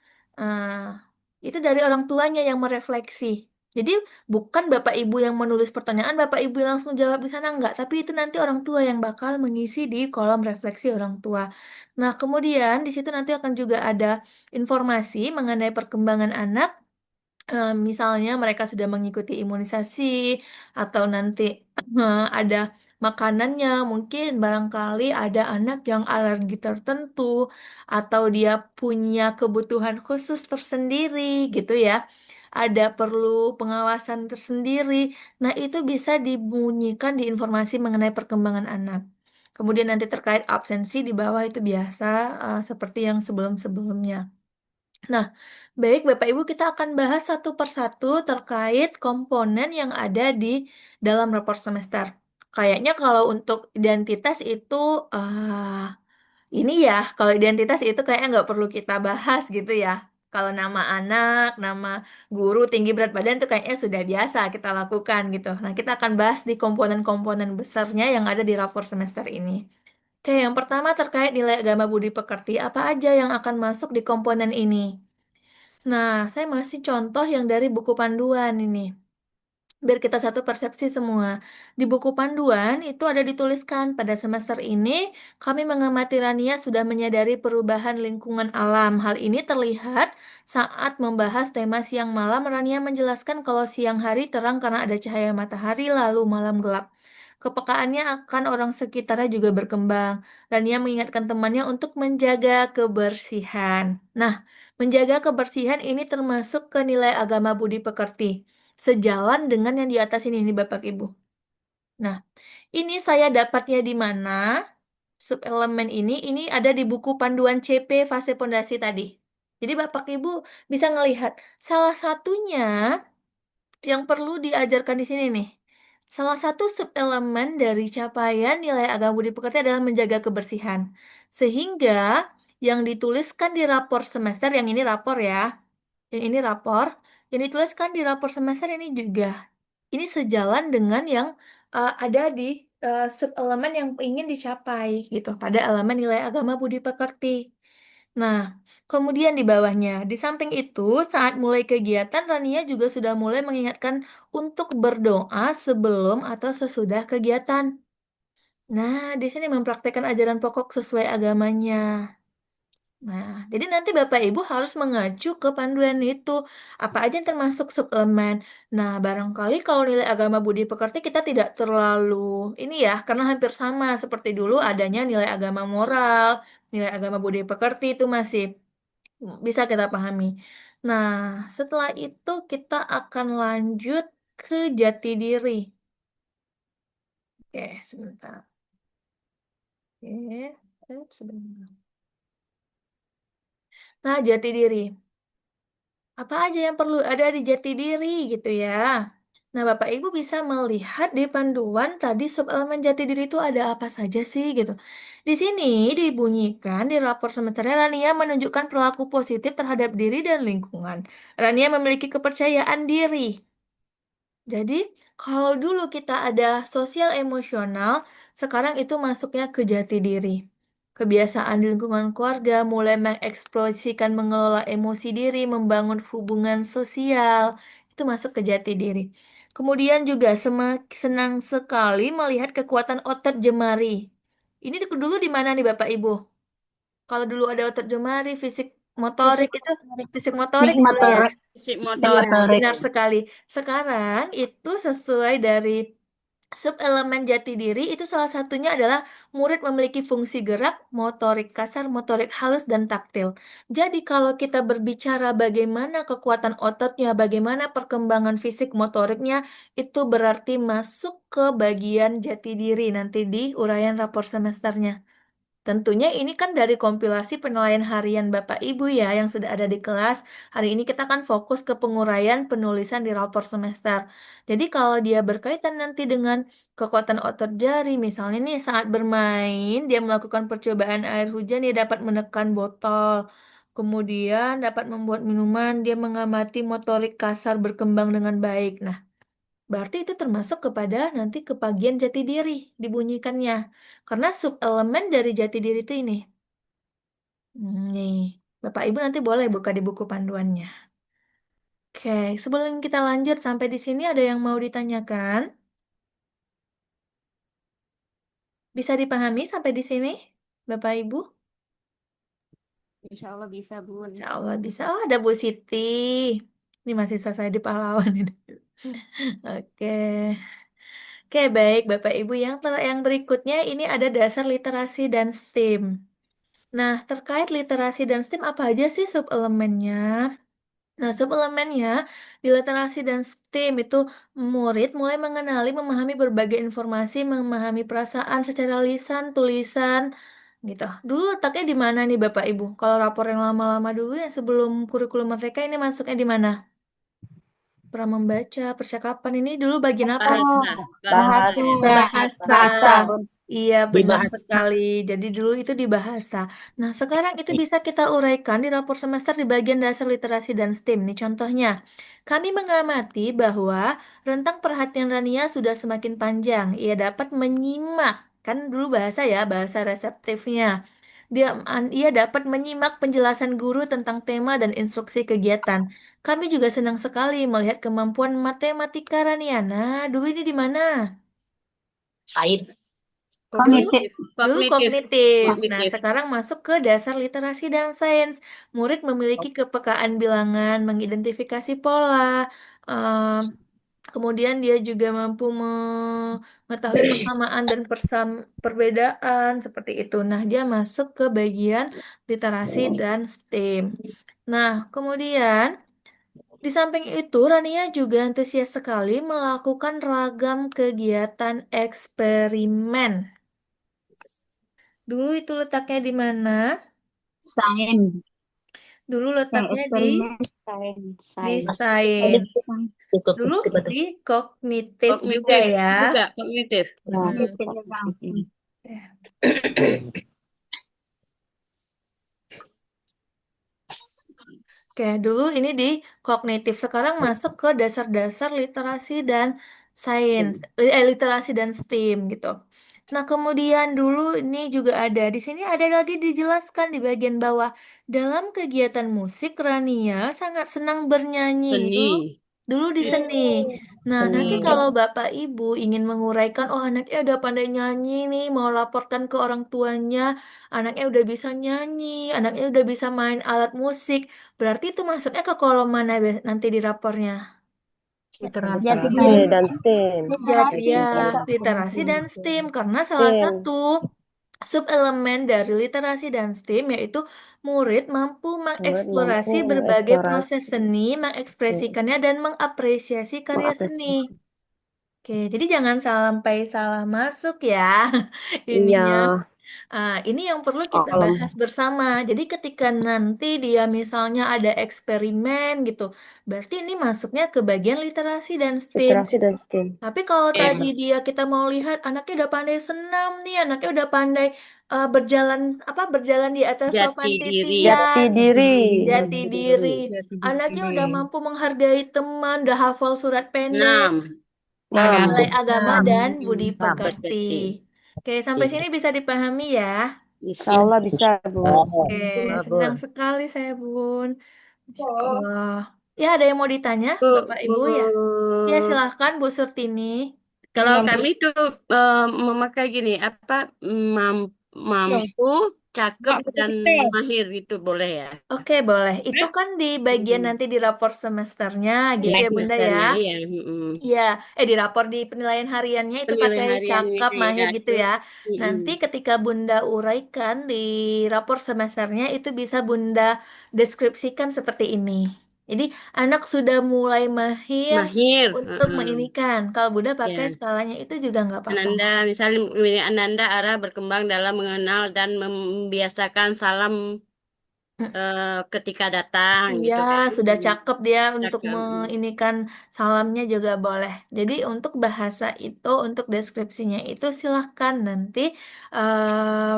Itu dari orang tuanya yang merefleksi. Jadi bukan Bapak Ibu yang menulis pertanyaan, Bapak Ibu yang langsung jawab di sana enggak, tapi itu nanti orang tua yang bakal mengisi di kolom refleksi orang tua. Nah, kemudian di situ nanti akan juga ada informasi mengenai perkembangan anak. Misalnya mereka sudah mengikuti imunisasi atau nanti ada makanannya, mungkin barangkali ada anak yang alergi tertentu atau dia punya kebutuhan khusus tersendiri gitu ya. Ada perlu pengawasan tersendiri. Nah, itu bisa dibunyikan di informasi mengenai perkembangan anak. Kemudian nanti terkait absensi di bawah itu biasa seperti yang sebelum-sebelumnya. Nah, baik Bapak Ibu, kita akan bahas satu persatu terkait komponen yang ada di dalam rapor semester. Kayaknya kalau untuk identitas itu, ini ya, kalau identitas itu kayaknya nggak perlu kita bahas gitu ya. Kalau nama anak, nama guru, tinggi berat badan itu kayaknya sudah biasa kita lakukan gitu. Nah, kita akan bahas di komponen-komponen besarnya yang ada di rapor semester ini. Oke, yang pertama terkait nilai agama budi pekerti, apa aja yang akan masuk di komponen ini? Nah, saya masih contoh yang dari buku panduan ini. Biar kita satu persepsi semua. Di buku panduan itu ada dituliskan pada semester ini kami mengamati Rania sudah menyadari perubahan lingkungan alam. Hal ini terlihat saat membahas tema siang malam. Rania menjelaskan kalau siang hari terang karena ada cahaya matahari lalu malam gelap. Kepekaannya akan orang sekitarnya juga berkembang. Rania mengingatkan temannya untuk menjaga kebersihan. Nah, menjaga kebersihan ini termasuk ke nilai agama budi pekerti. Sejalan dengan yang di atas ini nih Bapak Ibu. Nah, ini saya dapatnya di mana? Subelemen ini ada di buku panduan CP fase pondasi tadi. Jadi Bapak Ibu bisa ngelihat salah satunya yang perlu diajarkan di sini nih. Salah satu subelemen dari capaian nilai agama budi pekerti adalah menjaga kebersihan. Sehingga yang dituliskan di rapor semester, yang ini rapor ya, yang ini rapor, yang dituliskan di rapor semester ini juga. Ini sejalan dengan yang ada di subelemen yang ingin dicapai gitu pada elemen nilai agama budi pekerti. Nah, kemudian di bawahnya, di samping itu, saat mulai kegiatan, Rania juga sudah mulai mengingatkan untuk berdoa sebelum atau sesudah kegiatan. Nah, di sini mempraktekkan ajaran pokok sesuai agamanya. Nah, jadi nanti Bapak Ibu harus mengacu ke panduan itu. Apa aja yang termasuk suplemen. Nah, barangkali kalau nilai agama budi pekerti kita tidak terlalu ini ya, karena hampir sama seperti dulu adanya nilai agama moral, nilai agama budi pekerti itu masih bisa kita pahami. Nah, setelah itu kita akan lanjut ke jati diri. Oke, sebentar. Oke, sebentar. Nah, jati diri. Apa aja yang perlu ada di jati diri gitu ya. Nah, Bapak Ibu bisa melihat di panduan tadi subelemen jati diri itu ada apa saja sih gitu. Di sini dibunyikan di rapor semesternya Rania menunjukkan perilaku positif terhadap diri dan lingkungan. Rania memiliki kepercayaan diri. Jadi, kalau dulu kita ada sosial emosional, sekarang itu masuknya ke jati diri. Kebiasaan di lingkungan keluarga mulai mengekspresikan mengelola emosi diri, membangun hubungan sosial, itu masuk ke jati diri. Kemudian juga senang sekali melihat kekuatan otot jemari. Ini dulu di mana nih Bapak Ibu? Kalau dulu ada otot jemari, fisik motorik itu, fisik motorik dulu ya. Fisik Iya, motorik. benar sekali. Sekarang itu sesuai dari subelemen jati diri itu salah satunya adalah murid memiliki fungsi gerak, motorik kasar, motorik halus, dan taktil. Jadi kalau kita berbicara bagaimana kekuatan ototnya, bagaimana perkembangan fisik motoriknya, itu berarti masuk ke bagian jati diri nanti di uraian rapor semesternya. Tentunya ini kan dari kompilasi penilaian harian Bapak Ibu ya yang sudah ada di kelas. Hari ini kita kan fokus ke penguraian penulisan di rapor semester. Jadi kalau dia berkaitan nanti dengan kekuatan otot jari, misalnya nih saat bermain dia melakukan percobaan air hujan, dia dapat menekan botol. Kemudian dapat membuat minuman, dia mengamati motorik kasar berkembang dengan baik. Nah, berarti itu termasuk kepada nanti ke bagian jati diri dibunyikannya. Karena subelemen dari jati diri itu ini. Nih, Bapak Ibu nanti boleh buka di buku panduannya. Oke, sebelum kita lanjut sampai di sini ada yang mau ditanyakan? Bisa dipahami sampai di sini, Bapak Ibu? Insya Allah bisa, Bun. Insya Allah bisa. Oh, ada Bu Siti. Ini masih saya di pahlawan ini. Oke. Oke, baik Bapak Ibu. Yang berikutnya ini ada dasar literasi dan STEAM. Nah, terkait literasi dan STEAM apa aja sih subelemennya? Nah, subelemennya di literasi dan STEAM itu murid mulai mengenali, memahami berbagai informasi, memahami perasaan secara lisan, tulisan, gitu. Dulu letaknya di mana nih Bapak Ibu? Kalau rapor yang lama-lama dulu yang sebelum kurikulum mereka ini masuknya di mana? Pra membaca, percakapan ini dulu bagian apa? Bahasa. Bahasa. Bahasa. Bahasa. Iya, Di benar bahasa. sekali. Jadi dulu itu di bahasa. Nah, sekarang itu bisa kita uraikan di rapor semester di bagian dasar literasi dan STEAM. Nih contohnya, kami mengamati bahwa rentang perhatian Rania sudah semakin panjang. Ia dapat menyimak, kan dulu bahasa ya, bahasa reseptifnya. Ia dapat menyimak penjelasan guru tentang tema dan instruksi kegiatan. Kami juga senang sekali melihat kemampuan matematika Rania. Nah, dulu ini di mana? Said. Dulu, dulu Kognitif. kognitif. Nah, Kognitif. sekarang masuk ke dasar literasi dan sains. Murid memiliki kepekaan bilangan, mengidentifikasi pola, em, kemudian dia juga mampu mengetahui persamaan dan perbedaan seperti itu. Nah, dia masuk ke bagian literasi dan STEAM. Nah, kemudian di samping itu, Rania juga antusias sekali melakukan ragam kegiatan eksperimen. Dulu itu letaknya di mana? Sains. Dulu Yang letaknya eksperimen sains. di Sains. sains. Dulu di kognitif juga Kognitif ya. juga kognitif. Ya, Hmm. Oke, dulu ini di kognitif. Sekarang masuk ke dasar-dasar literasi dan sains, literasi dan STEAM gitu. Nah, kemudian dulu ini juga ada. Di sini ada lagi dijelaskan di bagian bawah. Dalam kegiatan musik, Rania sangat senang bernyanyi. Seni. Dulu di seni. Nah, nanti kalau Bapak Ibu ingin menguraikan, oh anaknya udah pandai nyanyi nih, mau laporkan ke orang tuanya, anaknya udah bisa nyanyi, anaknya udah bisa main alat musik, berarti itu masuknya ke kolom mana nanti di rapornya? Jati Literasi diri. dan STEM. Jadi Literasi. ya, literasi dan STEAM karena salah satu Subelemen dari literasi dan STEAM yaitu murid mampu Murid mampu mengeksplorasi berbagai proses mengeksplorasi, seni, mengekspresikannya dan mengapresiasi karya seni. mengapresiasi. Oke, jadi jangan sampai salah masuk ya Iya, ininya. Ini yang perlu kita kalau bahas bersama. Jadi ketika nanti dia misalnya ada eksperimen gitu, berarti ini masuknya ke bagian literasi dan STEAM. literasi dan STEAM. Tapi kalau Iya. tadi kita mau lihat anaknya udah pandai senam nih, anaknya udah pandai berjalan di atas papan Jati diri. Jati titian, diri. jati diri. Jati diri Anaknya ini. udah mampu menghargai teman, udah hafal surat pendek, 6. Nah, nilai agama dan budi Nah, pekerti. berarti. Oke, sampai sini bisa dipahami ya. Isi. insya Allah bisa, Bu. Oke, senang sekali saya, Bun. Masya Allah. Ya, ada yang mau ditanya, Bu, Bapak Ibu ya? Ya, silahkan Bu Surtini. kalau kami itu memakai gini, apa mampu, cakep dan mahir itu boleh ya? Oke, boleh. Itu kan di bagian nanti di rapor semesternya gitu Di ya, Bunda ya. semesternya iya. Iya, di rapor di penilaian hariannya itu pakai Penilaian hariannya cakep, ya mahir gitu itu. ya. Nanti ketika Bunda uraikan di rapor semesternya itu bisa Bunda deskripsikan seperti ini. Jadi anak sudah mulai mahir Mahir. untuk menginikan. Kalau Bunda pakai Ya. skalanya itu juga nggak apa-apa. Ananda, misalnya Ananda arah berkembang dalam mengenal dan membiasakan salam ketika datang Iya, gitu kan. sudah cakep dia untuk Cakep. menginikan salamnya juga boleh. Jadi untuk bahasa itu, untuk deskripsinya itu silahkan nanti eh,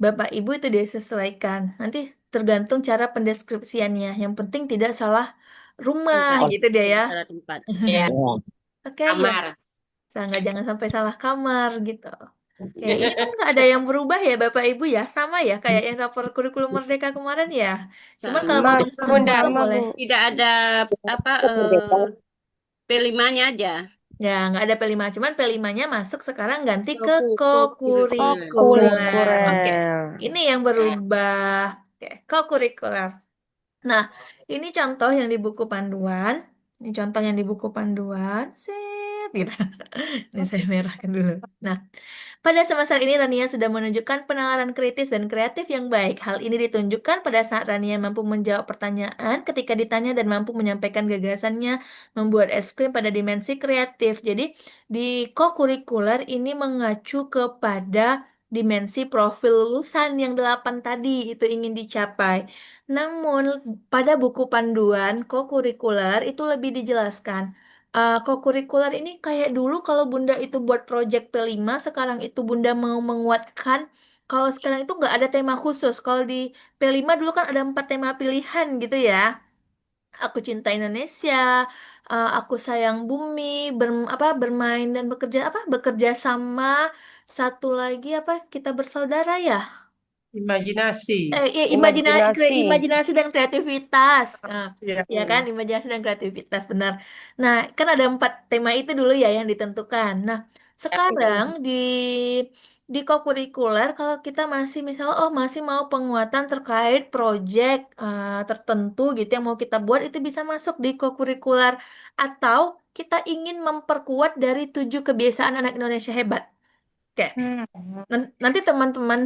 Bapak Ibu itu disesuaikan. Nanti tergantung cara pendeskripsiannya. Yang penting tidak salah rumah Tempat. gitu deh ya. Salah tempat. Ya. Oke ya, Kamar. jangan sampai salah kamar gitu. Oke, ini kan nggak ada yang berubah ya Bapak Ibu ya, sama ya kayak yang rapor kurikulum Merdeka kemarin ya. Cuman kalau mau Sama. Sama, dibuka sama, boleh. Bu. Tidak ada apa P5-nya aja. Ya, nggak ada P5, cuman P5-nya masuk sekarang ganti ke Kokurikuler. kokurikuler. Oke, Kurikuler. ini yang berubah. Oke, kokurikuler. Nah, ini contoh yang di buku panduan. Ini contoh yang di buku panduan. Set, gitu. Ini saya merahkan dulu. Nah, pada semester ini Rania sudah menunjukkan penalaran kritis dan kreatif yang baik. Hal ini ditunjukkan pada saat Rania mampu menjawab pertanyaan ketika ditanya dan mampu menyampaikan gagasannya membuat es krim pada dimensi kreatif. Jadi di kokurikuler ini mengacu kepada dimensi profil lulusan yang 8 tadi itu ingin dicapai. Namun pada buku panduan kokurikuler itu lebih dijelaskan. Kokurikuler ini kayak dulu kalau Bunda itu buat project P5, sekarang itu Bunda mau menguatkan. Kalau sekarang itu nggak ada tema khusus. Kalau di P5 dulu kan ada 4 tema pilihan gitu ya. Aku cinta Indonesia, aku sayang bumi, bermain dan bekerja sama. Satu lagi kita bersaudara ya. Imajinasi. Iya, Imajinasi. imajinasi dan kreativitas. Ya. Ya kan, imajinasi dan kreativitas, benar. Nah, kan ada 4 tema itu dulu ya yang ditentukan. Nah, sekarang di kokurikuler, kalau kita masih mau penguatan terkait proyek tertentu gitu yang mau kita buat, itu bisa masuk di kokurikuler. Atau kita ingin memperkuat dari 7 kebiasaan anak Indonesia hebat. Oke. Nanti teman-teman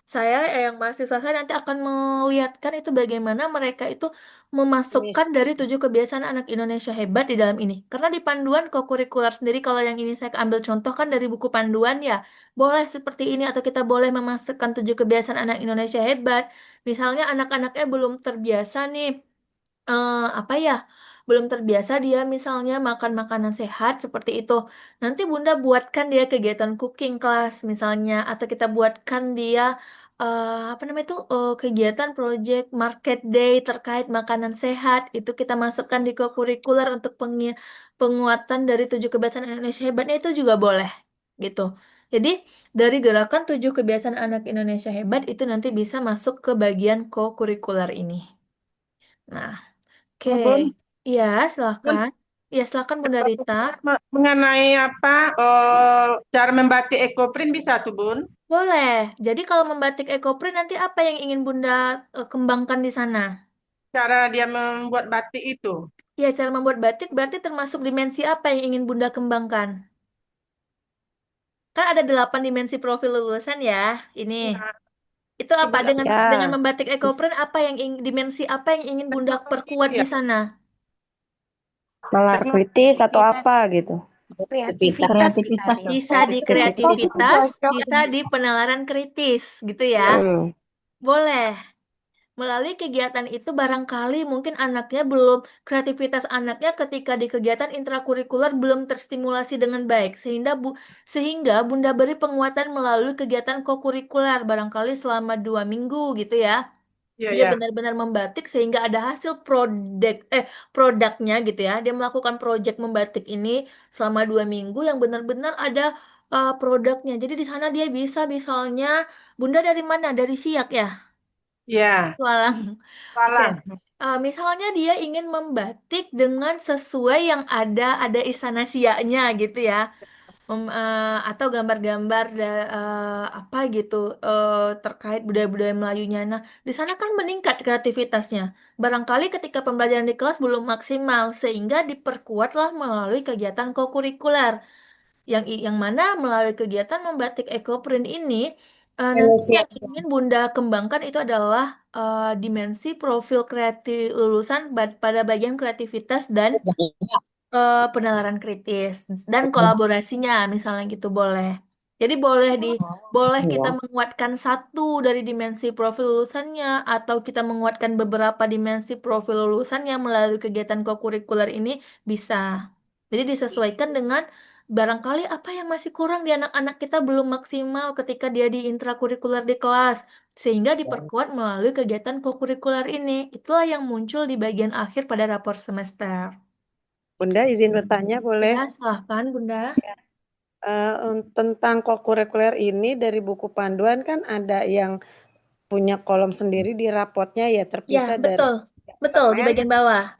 saya yang mahasiswa saya nanti akan melihatkan itu bagaimana mereka itu memasukkan dari 7 kebiasaan anak Indonesia hebat di dalam ini. Karena di panduan kokurikuler sendiri kalau yang ini saya ambil contoh kan dari buku panduan ya, boleh seperti ini atau kita boleh memasukkan 7 kebiasaan anak Indonesia hebat. Misalnya anak-anaknya belum terbiasa nih apa ya belum terbiasa dia misalnya makan makanan sehat seperti itu. Nanti Bunda buatkan dia kegiatan cooking class misalnya atau kita buatkan dia kegiatan project market day terkait makanan sehat itu kita masukkan di kurikuler untuk penguatan dari 7 kebiasaan Indonesia hebatnya itu juga boleh gitu. Jadi dari gerakan 7 kebiasaan anak Indonesia hebat itu nanti bisa masuk ke bagian co-curricular ini. Nah, oke. Bun, Iya, Bun, silakan. Iya, silakan Bunda Rita. mengenai cara membatik ekoprint bisa tuh, Bun? Boleh. Jadi kalau membatik ekoprint nanti apa yang ingin Bunda kembangkan di sana? Cara dia membuat batik itu. Ya, cara membuat batik berarti termasuk dimensi apa yang ingin Bunda kembangkan? Kan ada 8 dimensi profil lulusan ya. Ini. Itu apa Coba dengan Ya, membatik ekoprint apa yang dimensi apa yang ingin Bunda perkuat ya, di sana? nalar teknologi kritis atau apa gitu. Kreativitas bisa Kreativitas dia. bisa di Kreativitas. kreativitas, bisa di penalaran kritis, gitu ya. Hmm. Boleh. Melalui kegiatan itu barangkali mungkin anaknya belum, kreativitas anaknya ketika di kegiatan intrakurikuler belum terstimulasi dengan baik. Sehingga Bunda beri penguatan melalui kegiatan kokurikuler barangkali selama 2 minggu gitu ya. ya Dia ya benar-benar membatik sehingga ada hasil produknya gitu ya. Dia melakukan proyek membatik ini selama 2 minggu yang benar-benar ada produknya. Jadi di sana dia bisa misalnya, Bunda dari mana? Dari Siak ya? ya Walang. Oke. Walang. Misalnya dia ingin membatik dengan sesuai yang ada istana siaknya gitu ya. Atau gambar-gambar apa gitu terkait budaya-budaya Melayunya. Nah, di sana kan meningkat kreativitasnya. Barangkali ketika pembelajaran di kelas belum maksimal sehingga diperkuatlah melalui kegiatan kokurikuler yang mana melalui kegiatan membatik ekoprint ini nanti yang ingin Bunda kembangkan itu adalah dimensi profil kreatif lulusan pada bagian kreativitas dan penalaran kritis dan kolaborasinya misalnya gitu boleh. Jadi boleh kita menguatkan satu dari dimensi profil lulusannya atau kita menguatkan beberapa dimensi profil lulusannya melalui kegiatan kokurikuler ini bisa. Jadi disesuaikan dengan barangkali apa yang masih kurang di anak-anak kita belum maksimal ketika dia di intrakurikuler di kelas sehingga diperkuat melalui kegiatan kokurikuler ini. Itulah yang muncul di bagian akhir pada rapor semester. Bunda izin bertanya boleh? Ya, silahkan Bunda. Tentang kokurikuler ini dari buku panduan kan ada yang punya kolom sendiri di rapotnya ya Ya, terpisah dari betul. Betul, di bagian bawah.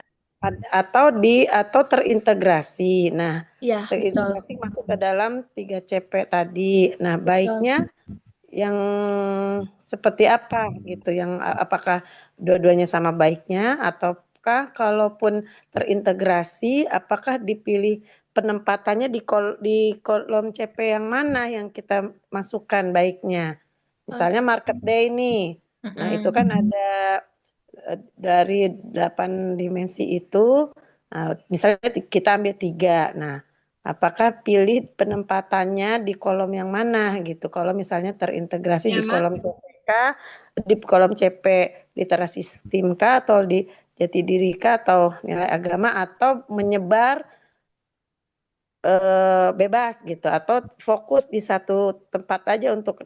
atau terintegrasi. Nah, Ya, betul. terintegrasi masuk ke dalam 3CP tadi. Nah, Betul. baiknya yang seperti apa gitu? Yang apakah dua-duanya sama baiknya ataukah kalaupun terintegrasi apakah dipilih penempatannya di kolom CP yang mana yang kita masukkan baiknya? Misalnya market day nih. Nah, itu kan ada dari 8 dimensi itu, misalnya kita ambil 3. Nah, apakah pilih penempatannya di kolom yang mana gitu? Kalau misalnya terintegrasi Ya, di Mak. kolom CPK, di kolom CP literasi STIMK atau di jati diri atau nilai agama atau menyebar bebas gitu atau fokus di satu tempat aja untuk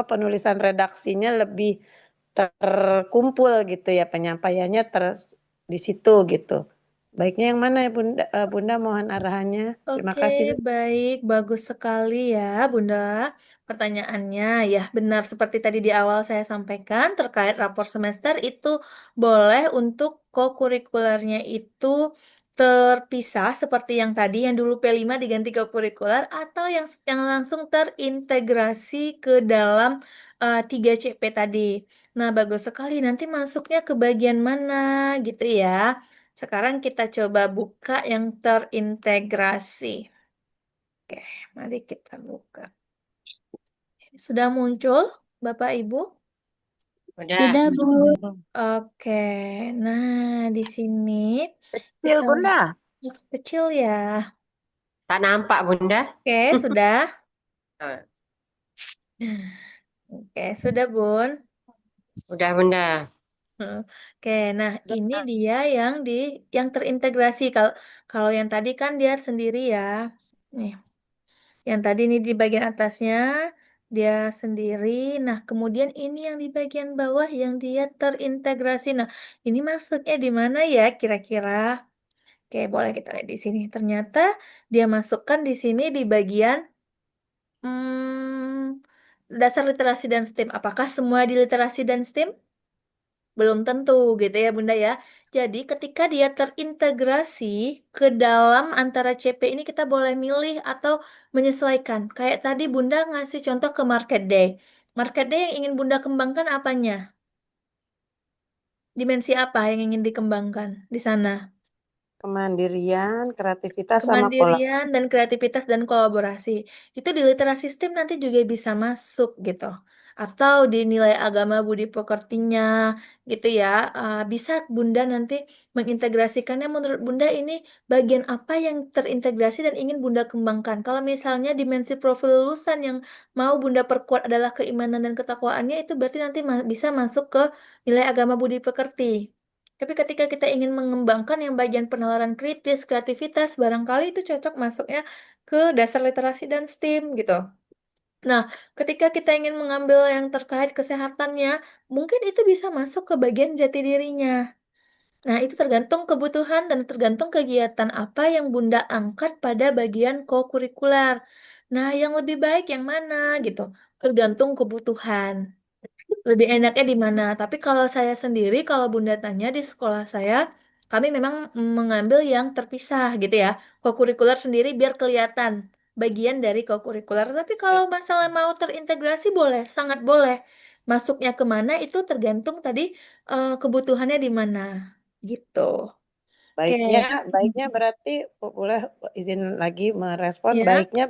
penulisan redaksinya lebih terkumpul gitu ya penyampaiannya di situ gitu. Baiknya yang mana ya Bunda? Bunda mohon arahannya. Terima Oke, kasih. baik, bagus sekali ya, Bunda. Pertanyaannya, ya benar seperti tadi di awal saya sampaikan terkait rapor semester itu boleh untuk kokurikulernya itu terpisah seperti yang tadi yang dulu P5 diganti kokurikuler atau yang langsung terintegrasi ke dalam 3CP tadi. Nah, bagus sekali. Nanti masuknya ke bagian mana gitu ya. Sekarang kita coba buka yang terintegrasi. Oke, mari kita buka. Sudah muncul, Bapak Ibu? Udah. Bu. Oke, nah di sini Kecil, Bunda. kecil ya. Tak nampak, Bunda. Oke, sudah. Oke, sudah Bun. Udah, Bunda. Oke, nah ini dia yang terintegrasi. Kalau yang tadi kan dia sendiri ya. Nih. Yang tadi ini di bagian atasnya dia sendiri. Nah, kemudian ini yang di bagian bawah yang dia terintegrasi. Nah, ini masuknya di mana ya kira-kira? Oke, boleh kita lihat di sini. Ternyata dia masukkan di sini di bagian dasar literasi dan STEM. Apakah semua di literasi dan STEM? Belum tentu gitu ya Bunda ya. Jadi ketika dia terintegrasi ke dalam antara CP ini kita boleh milih atau menyesuaikan. Kayak tadi Bunda ngasih contoh ke Market Day. Market Day yang ingin Bunda kembangkan apanya? Dimensi apa yang ingin dikembangkan di sana? kemandirian, kreativitas sama pola. Kemandirian dan kreativitas dan kolaborasi. Itu di literasi STEM nanti juga bisa masuk gitu. Atau di nilai agama budi pekertinya gitu ya. Bisa Bunda nanti mengintegrasikannya menurut Bunda ini bagian apa yang terintegrasi dan ingin Bunda kembangkan. Kalau misalnya dimensi profil lulusan yang mau Bunda perkuat adalah keimanan dan ketakwaannya itu berarti nanti bisa masuk ke nilai agama budi pekerti. Tapi ketika kita ingin mengembangkan yang bagian penalaran kritis, kreativitas, barangkali itu cocok masuknya ke dasar literasi dan STEAM gitu. Nah, ketika kita ingin mengambil yang terkait kesehatannya, mungkin itu bisa masuk ke bagian jati dirinya. Nah, itu tergantung kebutuhan dan tergantung kegiatan apa yang Bunda angkat pada bagian kokurikuler. Nah, yang lebih baik yang mana gitu? Tergantung kebutuhan lebih enaknya di mana. Tapi kalau saya sendiri, kalau Bunda tanya di sekolah saya, kami memang mengambil yang terpisah gitu ya. Kokurikuler sendiri biar kelihatan bagian dari kokurikuler. Tapi kalau masalah mau terintegrasi boleh, sangat boleh. Masuknya kemana itu tergantung tadi kebutuhannya di mana gitu. Oke, Baiknya berarti boleh izin lagi merespon. ya. Baiknya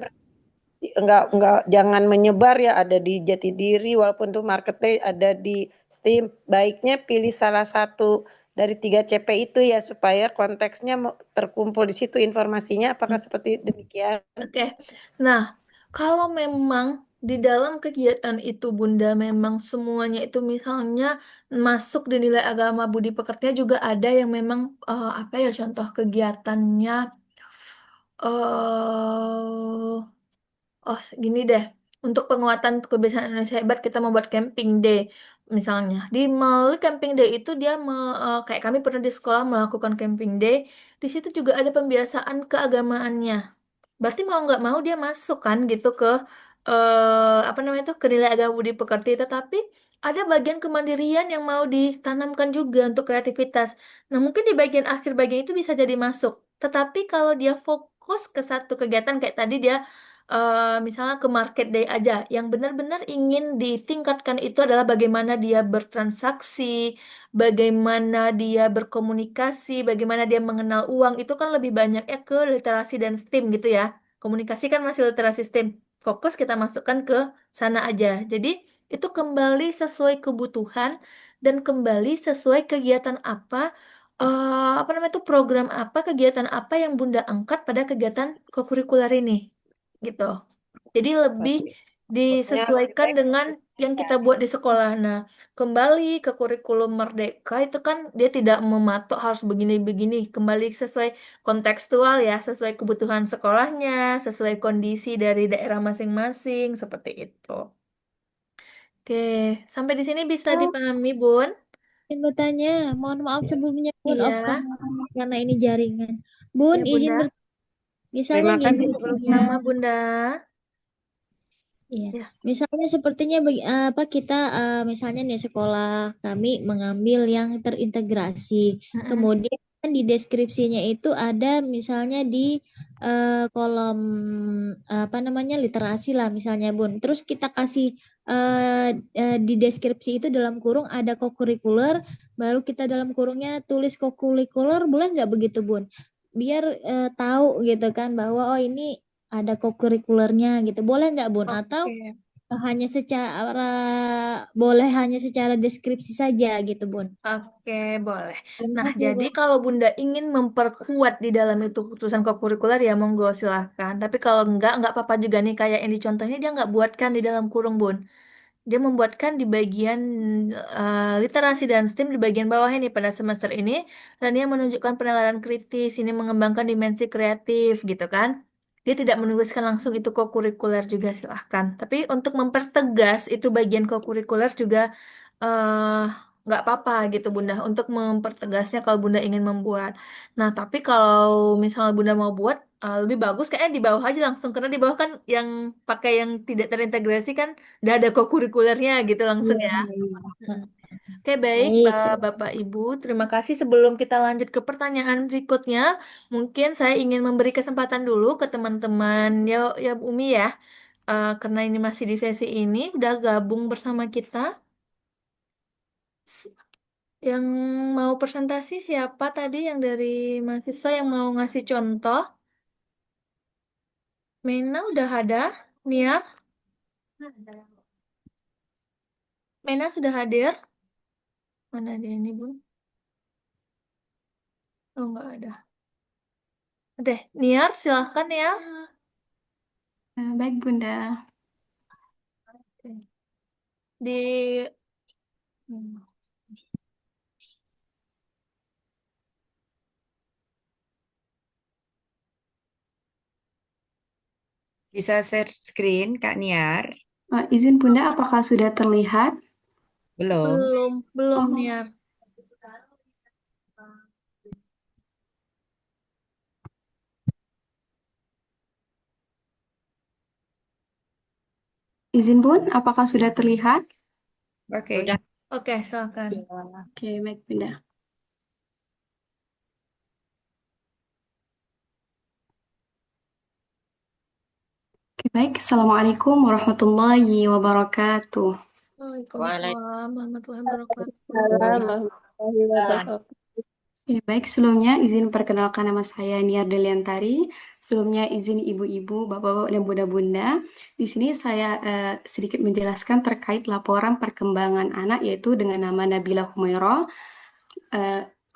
enggak jangan menyebar ya, ada di jati diri walaupun tuh marketnya ada di Steam. Baiknya pilih salah satu dari 3 CP itu ya supaya konteksnya terkumpul di situ informasinya. Apakah seperti demikian? Oke. Nah, kalau memang di dalam kegiatan itu Bunda memang semuanya itu misalnya masuk di nilai agama budi pekertinya juga ada yang memang apa ya contoh kegiatannya eh gini deh. Untuk penguatan kebiasaan Indonesia hebat kita membuat camping day misalnya. Di melalui camping day itu dia kayak kami pernah di sekolah melakukan camping day. Di situ juga ada pembiasaan keagamaannya. Berarti mau nggak mau dia masuk kan gitu ke apa namanya itu ke nilai agama budi pekerti, tetapi ada bagian kemandirian yang mau ditanamkan juga untuk kreativitas. Nah, mungkin di bagian akhir bagian itu bisa jadi masuk. Tetapi kalau dia fokus ke satu kegiatan kayak tadi dia misalnya ke market day aja, yang benar-benar ingin ditingkatkan itu adalah bagaimana dia bertransaksi, bagaimana dia berkomunikasi, bagaimana dia mengenal uang, itu kan lebih banyaknya ke literasi dan STEAM gitu ya. Komunikasi kan masih literasi STEAM. Fokus kita masukkan ke sana aja. Jadi itu kembali sesuai kebutuhan dan kembali sesuai kegiatan apa namanya itu program apa, kegiatan apa yang Bunda angkat pada kegiatan kokurikuler ini. Gitu. Jadi lebih Fokusnya lebih disesuaikan baik dengan yang kita buat di sekolah. Nah, kembali ke kurikulum Merdeka itu kan dia tidak mematok harus begini-begini. Kembali sesuai kontekstual ya, sesuai kebutuhan sekolahnya, sesuai kondisi dari daerah masing-masing, seperti itu. Oke, sampai di sini bisa Oh, dipahami, Bun? izin bertanya, mohon maaf sebelumnya Bun, Iya, off karena ini jaringan. Bun, ya izin Bunda. misalnya Terima gini, kasih ya, Sama Bunda. iya. Ya. Misalnya sepertinya apa kita misalnya nih sekolah kami mengambil yang terintegrasi. Mm-mm. Kemudian kan di deskripsinya itu ada misalnya di kolom apa namanya literasi lah misalnya Bun. Terus kita kasih di deskripsi itu dalam kurung ada kokurikuler, baru kita dalam kurungnya tulis kokurikuler, boleh nggak begitu Bun? Biar tahu gitu kan bahwa oh ini ada kokurikulernya gitu. Boleh nggak Bun? Atau Oke. hanya secara boleh hanya secara deskripsi saja gitu Bun. Oke, boleh. Terima Nah, kasih jadi Bun. kalau Bunda ingin memperkuat di dalam itu keputusan kokurikuler ya monggo silahkan. Tapi kalau enggak apa-apa juga nih kayak yang di contohnya dia nggak buatkan di dalam kurung Bun. Dia membuatkan di bagian literasi dan STEAM di bagian bawah ini pada semester ini dan dia menunjukkan penilaian kritis, ini mengembangkan dimensi kreatif gitu kan. Dia tidak menuliskan langsung itu kokurikuler juga silahkan. Tapi untuk mempertegas itu bagian kokurikuler juga eh nggak apa-apa gitu Bunda untuk mempertegasnya kalau Bunda ingin membuat. Nah, tapi kalau misalnya Bunda mau buat lebih bagus kayaknya di bawah aja langsung karena di bawah kan yang pakai yang tidak terintegrasi kan udah ada kokurikulernya gitu langsung Iya, ya. iya, iya. Mm. Oke, baik Baik. Bapak Ibu, terima kasih. Sebelum kita lanjut ke pertanyaan berikutnya, mungkin saya ingin memberi kesempatan dulu ke teman-teman ya Umi ya. Karena ini masih di sesi ini udah gabung bersama kita. Yang mau presentasi siapa tadi yang dari mahasiswa yang mau ngasih contoh? Mena udah ada? Niar? Mena sudah hadir? Mana dia ini, Bun? Oh, nggak ada. Deh, Niar, silahkan Niar. Baik, Bunda. Oke. Di Bisa share screen, Kak Niar? Izin Bunda, apakah sudah terlihat? Belum. belum Oh. Niar. Izin Bun, apakah sudah terlihat? Oke. Udah. Oke, silakan. Oke, baik Bunda. Oke, baik. Assalamualaikum warahmatullahi wabarakatuh. Waalaikumsalam warahmatullahi wabarakatuh. Warahmatullahi wabarakatuh. Oke, baik. Sebelumnya izin perkenalkan nama saya Nia Deliantari. Sebelumnya izin ibu-ibu, bapak-bapak, dan bunda-bunda. Di sini saya sedikit menjelaskan terkait laporan perkembangan anak yaitu dengan nama Nabila Humairah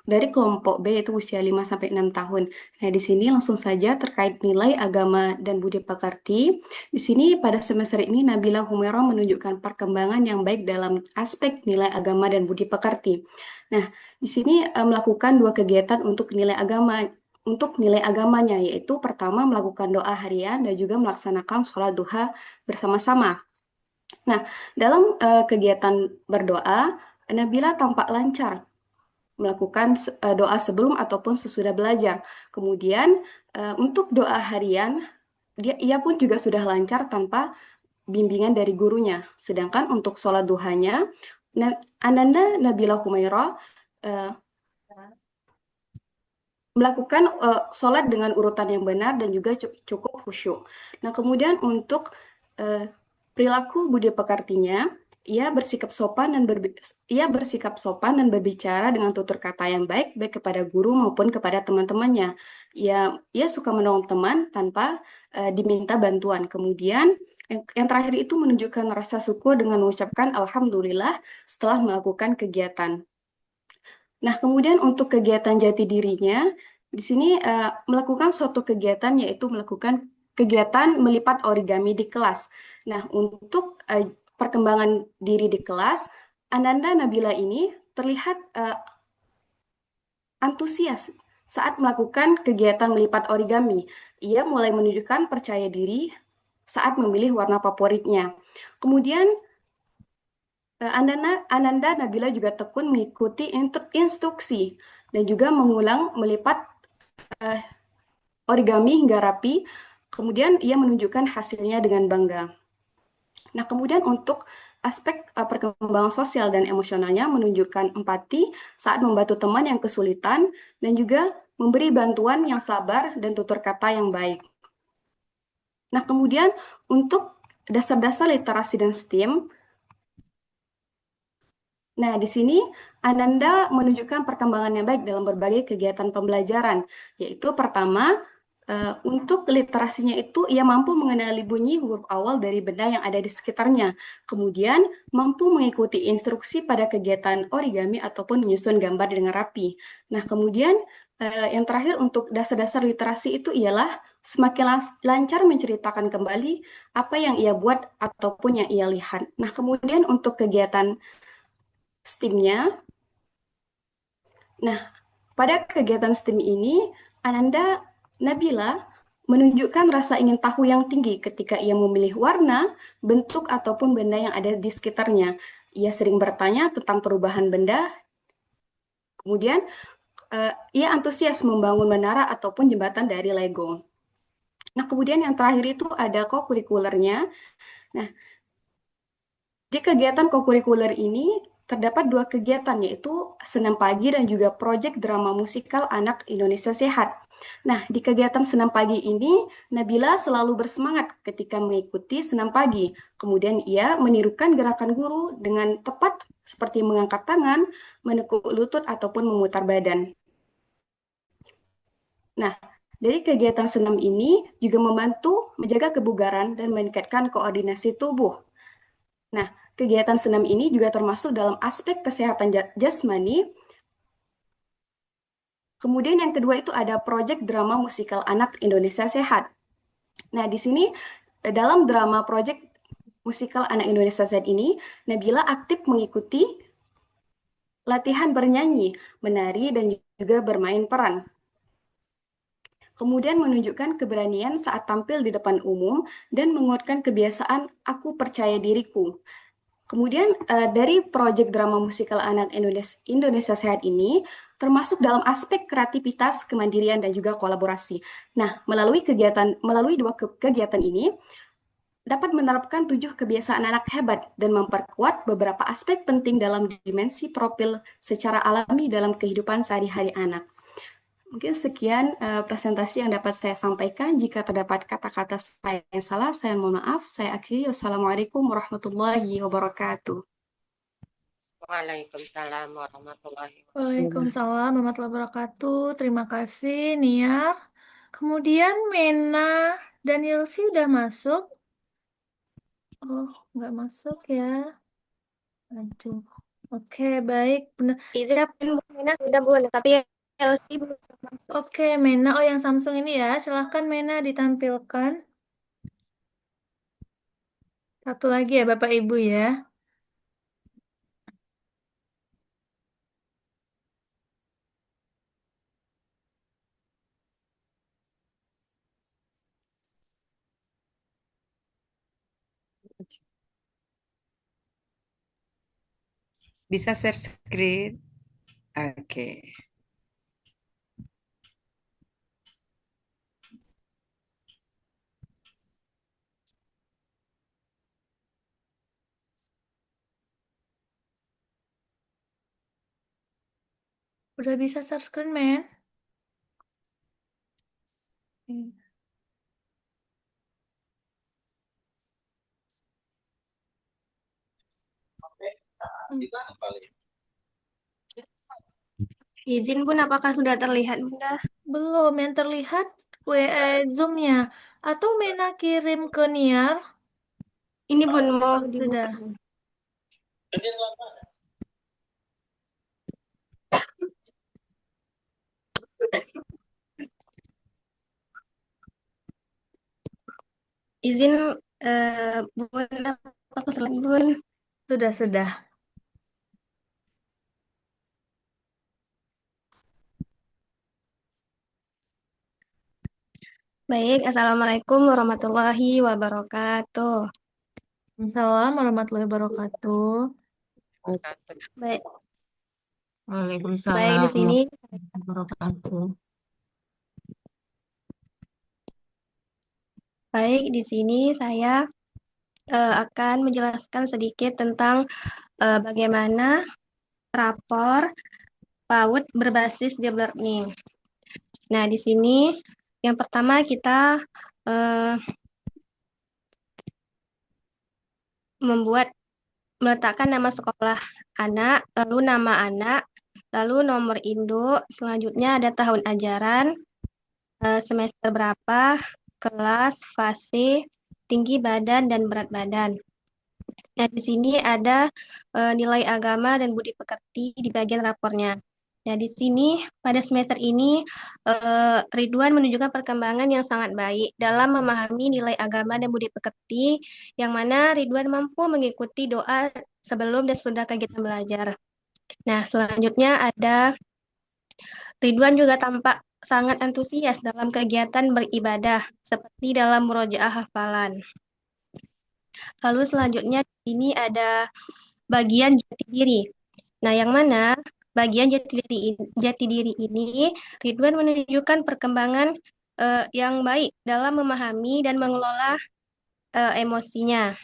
dari kelompok B yaitu usia 5-6 tahun. Nah, di sini langsung saja terkait nilai agama dan budi pekerti. Di sini pada semester ini Nabila Humairah menunjukkan perkembangan yang baik dalam aspek nilai agama dan budi pekerti. Nah, di sini melakukan 2 kegiatan untuk nilai agamanya, yaitu pertama melakukan doa harian dan juga melaksanakan sholat duha bersama-sama. Nah, dalam kegiatan berdoa, Nabila tampak lancar melakukan doa sebelum ataupun sesudah belajar. Kemudian untuk doa harian, ia pun juga sudah lancar tanpa bimbingan dari gurunya. Sedangkan untuk sholat duhanya, Ananda Nabila Humairah melakukan sholat dengan urutan yang benar dan juga cukup khusyuk. Nah, kemudian untuk perilaku budi pekertinya, ia bersikap sopan dan berbicara dengan tutur kata yang baik kepada guru maupun kepada teman-temannya. Ia suka menolong teman tanpa diminta bantuan. Kemudian yang terakhir itu menunjukkan rasa syukur dengan mengucapkan alhamdulillah setelah melakukan kegiatan. Nah, kemudian untuk kegiatan jati dirinya, di sini melakukan suatu kegiatan yaitu melakukan kegiatan melipat origami di kelas. Nah, untuk perkembangan diri di kelas, Ananda Nabila ini terlihat antusias saat melakukan kegiatan melipat origami. Ia mulai menunjukkan percaya diri saat memilih warna favoritnya. Kemudian Ananda Nabila juga tekun mengikuti instruksi dan juga mengulang melipat origami hingga rapi. Kemudian ia menunjukkan hasilnya dengan bangga. Nah, kemudian untuk aspek perkembangan sosial dan emosionalnya menunjukkan empati saat membantu teman yang kesulitan dan juga memberi bantuan yang sabar dan tutur kata yang baik. Nah, kemudian untuk dasar-dasar literasi dan STEAM, nah, di sini Ananda menunjukkan perkembangan yang baik dalam berbagai kegiatan pembelajaran, yaitu pertama, untuk literasinya itu ia mampu mengenali bunyi huruf awal dari benda yang ada di sekitarnya. Kemudian, mampu mengikuti instruksi pada kegiatan origami ataupun menyusun gambar dengan rapi. Nah, kemudian yang terakhir untuk dasar-dasar literasi itu ialah semakin lancar menceritakan kembali apa yang ia buat ataupun yang ia lihat. Nah, kemudian untuk kegiatan STEAM-nya. Nah, pada kegiatan STEAM ini, Ananda Nabila menunjukkan rasa ingin tahu yang tinggi ketika ia memilih warna, bentuk, ataupun benda yang ada di sekitarnya. Ia sering bertanya tentang perubahan benda. Kemudian, ia antusias membangun menara ataupun jembatan dari Lego. Nah, kemudian yang terakhir itu ada kokurikulernya. Nah, di kegiatan kokurikuler ini, terdapat dua kegiatan, yaitu senam pagi dan juga proyek drama musikal Anak Indonesia Sehat. Nah, di kegiatan senam pagi ini, Nabila selalu bersemangat ketika mengikuti senam pagi. Kemudian ia menirukan gerakan guru dengan tepat seperti mengangkat tangan, menekuk lutut, ataupun memutar badan. Nah, dari kegiatan senam ini juga membantu menjaga kebugaran dan meningkatkan koordinasi tubuh. Nah, kegiatan senam ini juga termasuk dalam aspek kesehatan jasmani. Kemudian yang kedua itu ada proyek drama musikal Anak Indonesia Sehat. Nah, di sini dalam drama proyek musikal Anak Indonesia Sehat ini, Nabila aktif mengikuti latihan bernyanyi, menari, dan juga bermain peran. Kemudian menunjukkan keberanian saat tampil di depan umum dan menguatkan kebiasaan aku percaya diriku. Kemudian dari proyek drama musikal Anak Indonesia Sehat ini termasuk dalam aspek kreativitas, kemandirian, dan juga kolaborasi. Nah, melalui dua kegiatan ini dapat menerapkan 7 kebiasaan anak hebat dan memperkuat beberapa aspek penting dalam dimensi profil secara alami dalam kehidupan sehari-hari anak. Mungkin sekian presentasi yang dapat saya sampaikan. Jika terdapat kata-kata saya yang salah, saya mohon maaf. Saya akhiri. Wassalamualaikum warahmatullahi wabarakatuh. Waalaikumsalam warahmatullahi wabarakatuh. Waalaikumsalam warahmatullahi wabarakatuh. Terima kasih, Niar. Kemudian Mena dan Yelsi udah masuk. Oh, nggak masuk ya. Aduh. Oke, baik. Benar. Izin Bu Mena sudah Bu, tapi LC belum masuk. Oke, Mena. Oh, yang Samsung ini ya. Silahkan Mena ditampilkan. Satu lagi ya, Bapak Ibu ya. Bisa share screen? Oke. Udah bisa share screen, Men? Izin Bun, apakah sudah terlihat Bunda? Belum, yang terlihat Zoom-nya. Atau Mena kirim ke Niar? Ini Bun, mau Oh, dibuka. sudah. Izin Bun, apakah selesai Bun? Sudah. Baik, Assalamualaikum warahmatullahi wabarakatuh. Assalamualaikum warahmatullahi wabarakatuh. Baik, Waalaikumsalam baik di sini warahmatullahi wabarakatuh. baik di sini saya akan menjelaskan sedikit tentang bagaimana rapor PAUD berbasis deep learning. Nah, di sini yang pertama kita meletakkan nama sekolah anak, lalu nama anak, lalu nomor induk, selanjutnya ada tahun ajaran, semester berapa, kelas, fase, tinggi badan, dan berat badan. Nah, di sini ada nilai agama dan budi pekerti di bagian rapornya. Nah, di sini pada semester ini Ridwan menunjukkan perkembangan yang sangat baik dalam memahami nilai agama dan budi pekerti, yang mana Ridwan mampu mengikuti doa sebelum dan sesudah kegiatan belajar. Nah, selanjutnya ada Ridwan juga tampak sangat antusias dalam kegiatan beribadah, seperti dalam murojaah hafalan. Lalu selanjutnya di sini ada bagian jati diri. Nah, yang mana bagian jati diri ini Ridwan menunjukkan perkembangan yang baik dalam memahami dan mengelola emosinya.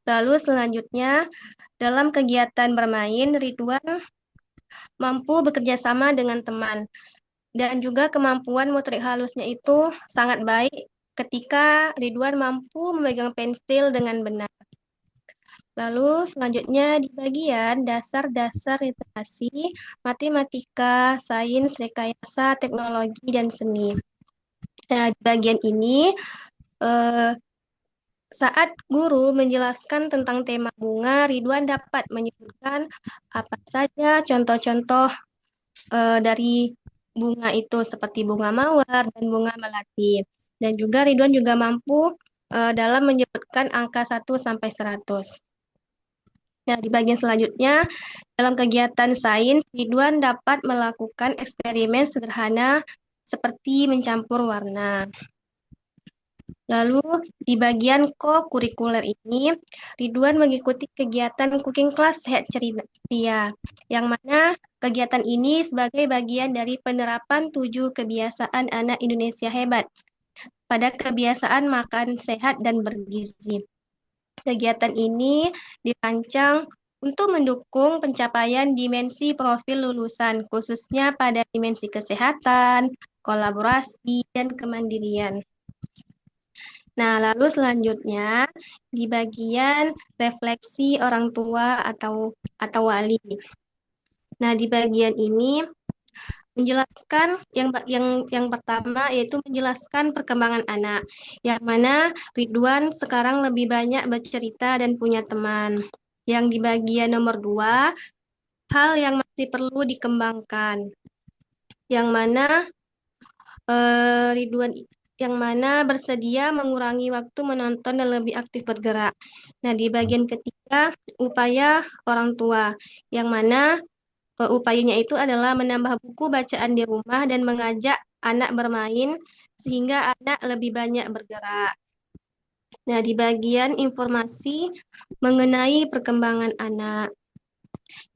Lalu selanjutnya, dalam kegiatan bermain, Ridwan mampu bekerja sama dengan teman. Dan juga kemampuan motorik halusnya itu sangat baik ketika Ridwan mampu memegang pensil dengan benar. Lalu selanjutnya di bagian dasar-dasar literasi, matematika, sains, rekayasa, teknologi, dan seni. Nah, di bagian ini eh, saat guru menjelaskan tentang tema bunga, Ridwan dapat menyebutkan apa saja contoh-contoh dari bunga itu seperti bunga mawar dan bunga melati. Dan juga Ridwan juga mampu dalam menyebutkan angka 1 sampai 100. Nah, di bagian selanjutnya, dalam kegiatan sains, Ridwan dapat melakukan eksperimen sederhana seperti mencampur warna. Lalu di bagian co-kurikuler ini, Ridwan mengikuti kegiatan cooking class Sehat Ceria, yang mana kegiatan ini sebagai bagian dari penerapan 7 kebiasaan anak Indonesia hebat pada kebiasaan makan sehat dan bergizi. Kegiatan ini dirancang untuk mendukung pencapaian dimensi profil lulusan, khususnya pada dimensi kesehatan, kolaborasi, dan kemandirian. Nah, lalu selanjutnya di bagian refleksi orang tua atau wali. Nah, di bagian ini menjelaskan yang pertama yaitu menjelaskan perkembangan anak, yang mana Ridwan sekarang lebih banyak bercerita dan punya teman. Yang di bagian nomor 2, hal yang masih perlu dikembangkan, yang mana Ridwan yang mana bersedia mengurangi waktu menonton dan lebih aktif bergerak. Nah, di bagian ketiga, upaya orang tua, yang mana upayanya itu adalah menambah buku bacaan di rumah dan mengajak anak bermain sehingga anak lebih banyak bergerak. Nah, di bagian informasi mengenai perkembangan anak.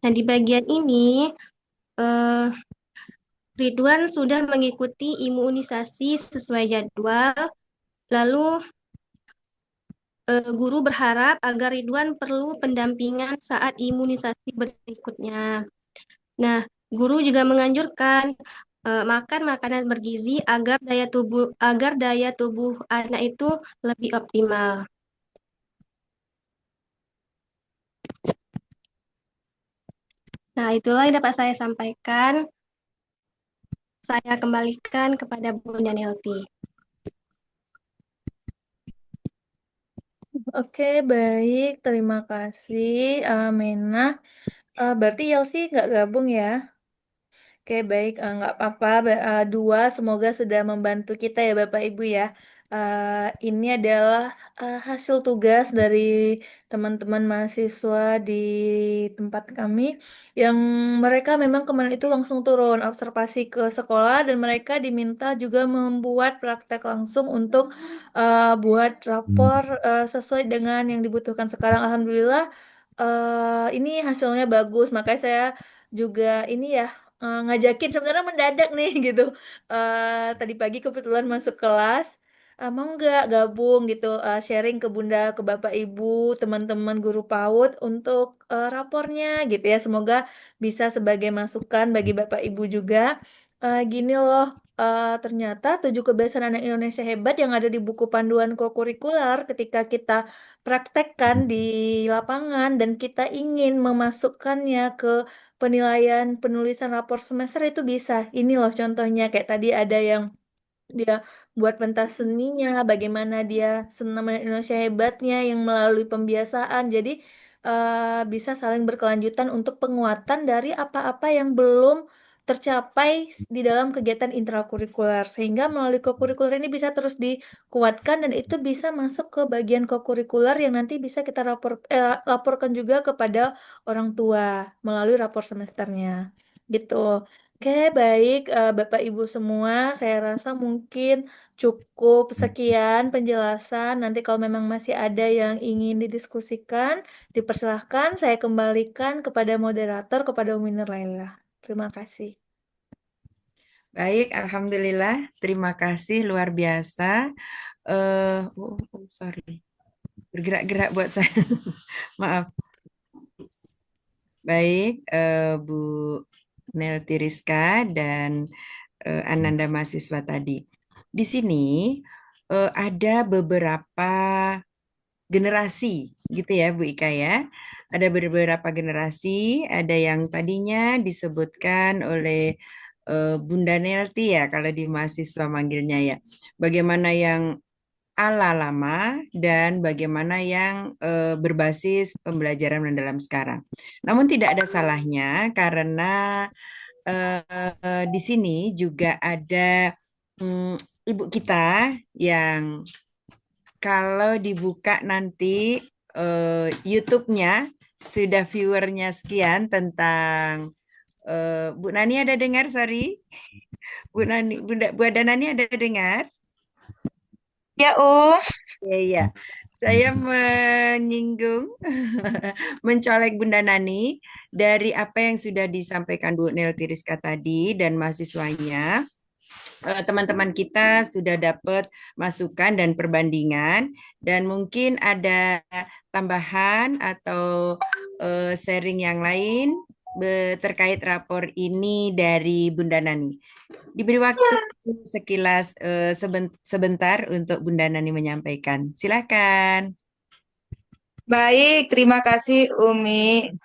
Nah, di bagian ini Ridwan sudah mengikuti imunisasi sesuai jadwal. Lalu guru berharap agar Ridwan perlu pendampingan saat imunisasi berikutnya. Nah, guru juga menganjurkan makan makanan bergizi agar daya tubuh anak itu lebih optimal. Nah, itulah yang dapat saya sampaikan. Saya kembalikan kepada Bunda Nelti. Oke, baik. Terima kasih, Mena. Berarti Yelsi nggak gabung ya? Oke, baik. Nggak apa-apa. Dua, semoga sudah membantu kita ya, Bapak Ibu ya. Ini adalah hasil tugas dari teman-teman mahasiswa di tempat kami yang mereka memang kemarin itu langsung turun observasi ke sekolah dan mereka diminta juga membuat praktek langsung untuk buat rapor sesuai dengan yang dibutuhkan sekarang. Alhamdulillah ini hasilnya bagus, makanya saya juga ini ya ngajakin sebenarnya mendadak nih gitu. Tadi pagi kebetulan masuk kelas, mau nggak gabung gitu, sharing ke Bunda, ke Bapak Ibu, teman-teman guru PAUD untuk rapornya gitu ya. Semoga bisa sebagai masukan bagi Bapak Ibu juga. Gini loh, ternyata 7 kebiasaan anak Indonesia hebat yang ada di buku panduan kokurikuler ketika kita praktekkan di lapangan dan kita ingin memasukkannya ke penilaian penulisan rapor semester itu bisa. Ini loh contohnya kayak tadi ada yang dia buat pentas seninya, bagaimana dia senam Indonesia hebatnya yang melalui pembiasaan. Jadi bisa saling berkelanjutan untuk penguatan dari apa-apa yang belum tercapai di dalam kegiatan intrakurikuler. Sehingga melalui kokurikuler ini bisa terus dikuatkan dan itu bisa masuk ke bagian kokurikuler yang nanti bisa kita laporkan juga kepada orang tua melalui rapor semesternya. Gitu. Oke, baik, Bapak Ibu semua, saya rasa mungkin cukup sekian penjelasan. Nanti kalau memang masih ada yang ingin didiskusikan, dipersilahkan saya kembalikan kepada moderator, kepada Umi Nurlaila. Terima kasih. Baik, alhamdulillah. Terima kasih luar biasa. Sorry. Bergerak-gerak buat saya. Maaf. Baik, Bu Nelty Rizka dan Ananda mahasiswa tadi. Di sini ada beberapa generasi gitu ya Bu Ika ya. Ada beberapa generasi, ada yang tadinya disebutkan oleh Bunda Nelty ya kalau di mahasiswa manggilnya ya. Bagaimana yang ala lama dan bagaimana yang berbasis pembelajaran mendalam sekarang. Namun tidak ada salahnya karena di sini juga ada ibu kita yang kalau dibuka nanti YouTube-nya sudah viewernya sekian tentang Bu Nani ada dengar, sorry. Bu Nani, Bu Ada Nani ada dengar? Ya, Iya, iya. Saya menyinggung, mencolek Bunda Nani dari apa yang sudah disampaikan Bu Nelty Rizka tadi dan mahasiswanya. Teman-teman kita sudah dapat masukan dan perbandingan dan mungkin ada tambahan atau sharing yang lain terkait rapor ini dari Bunda Nani. Diberi waktu sekilas sebentar untuk Bunda Nani menyampaikan. Silakan. baik. Terima kasih Umi.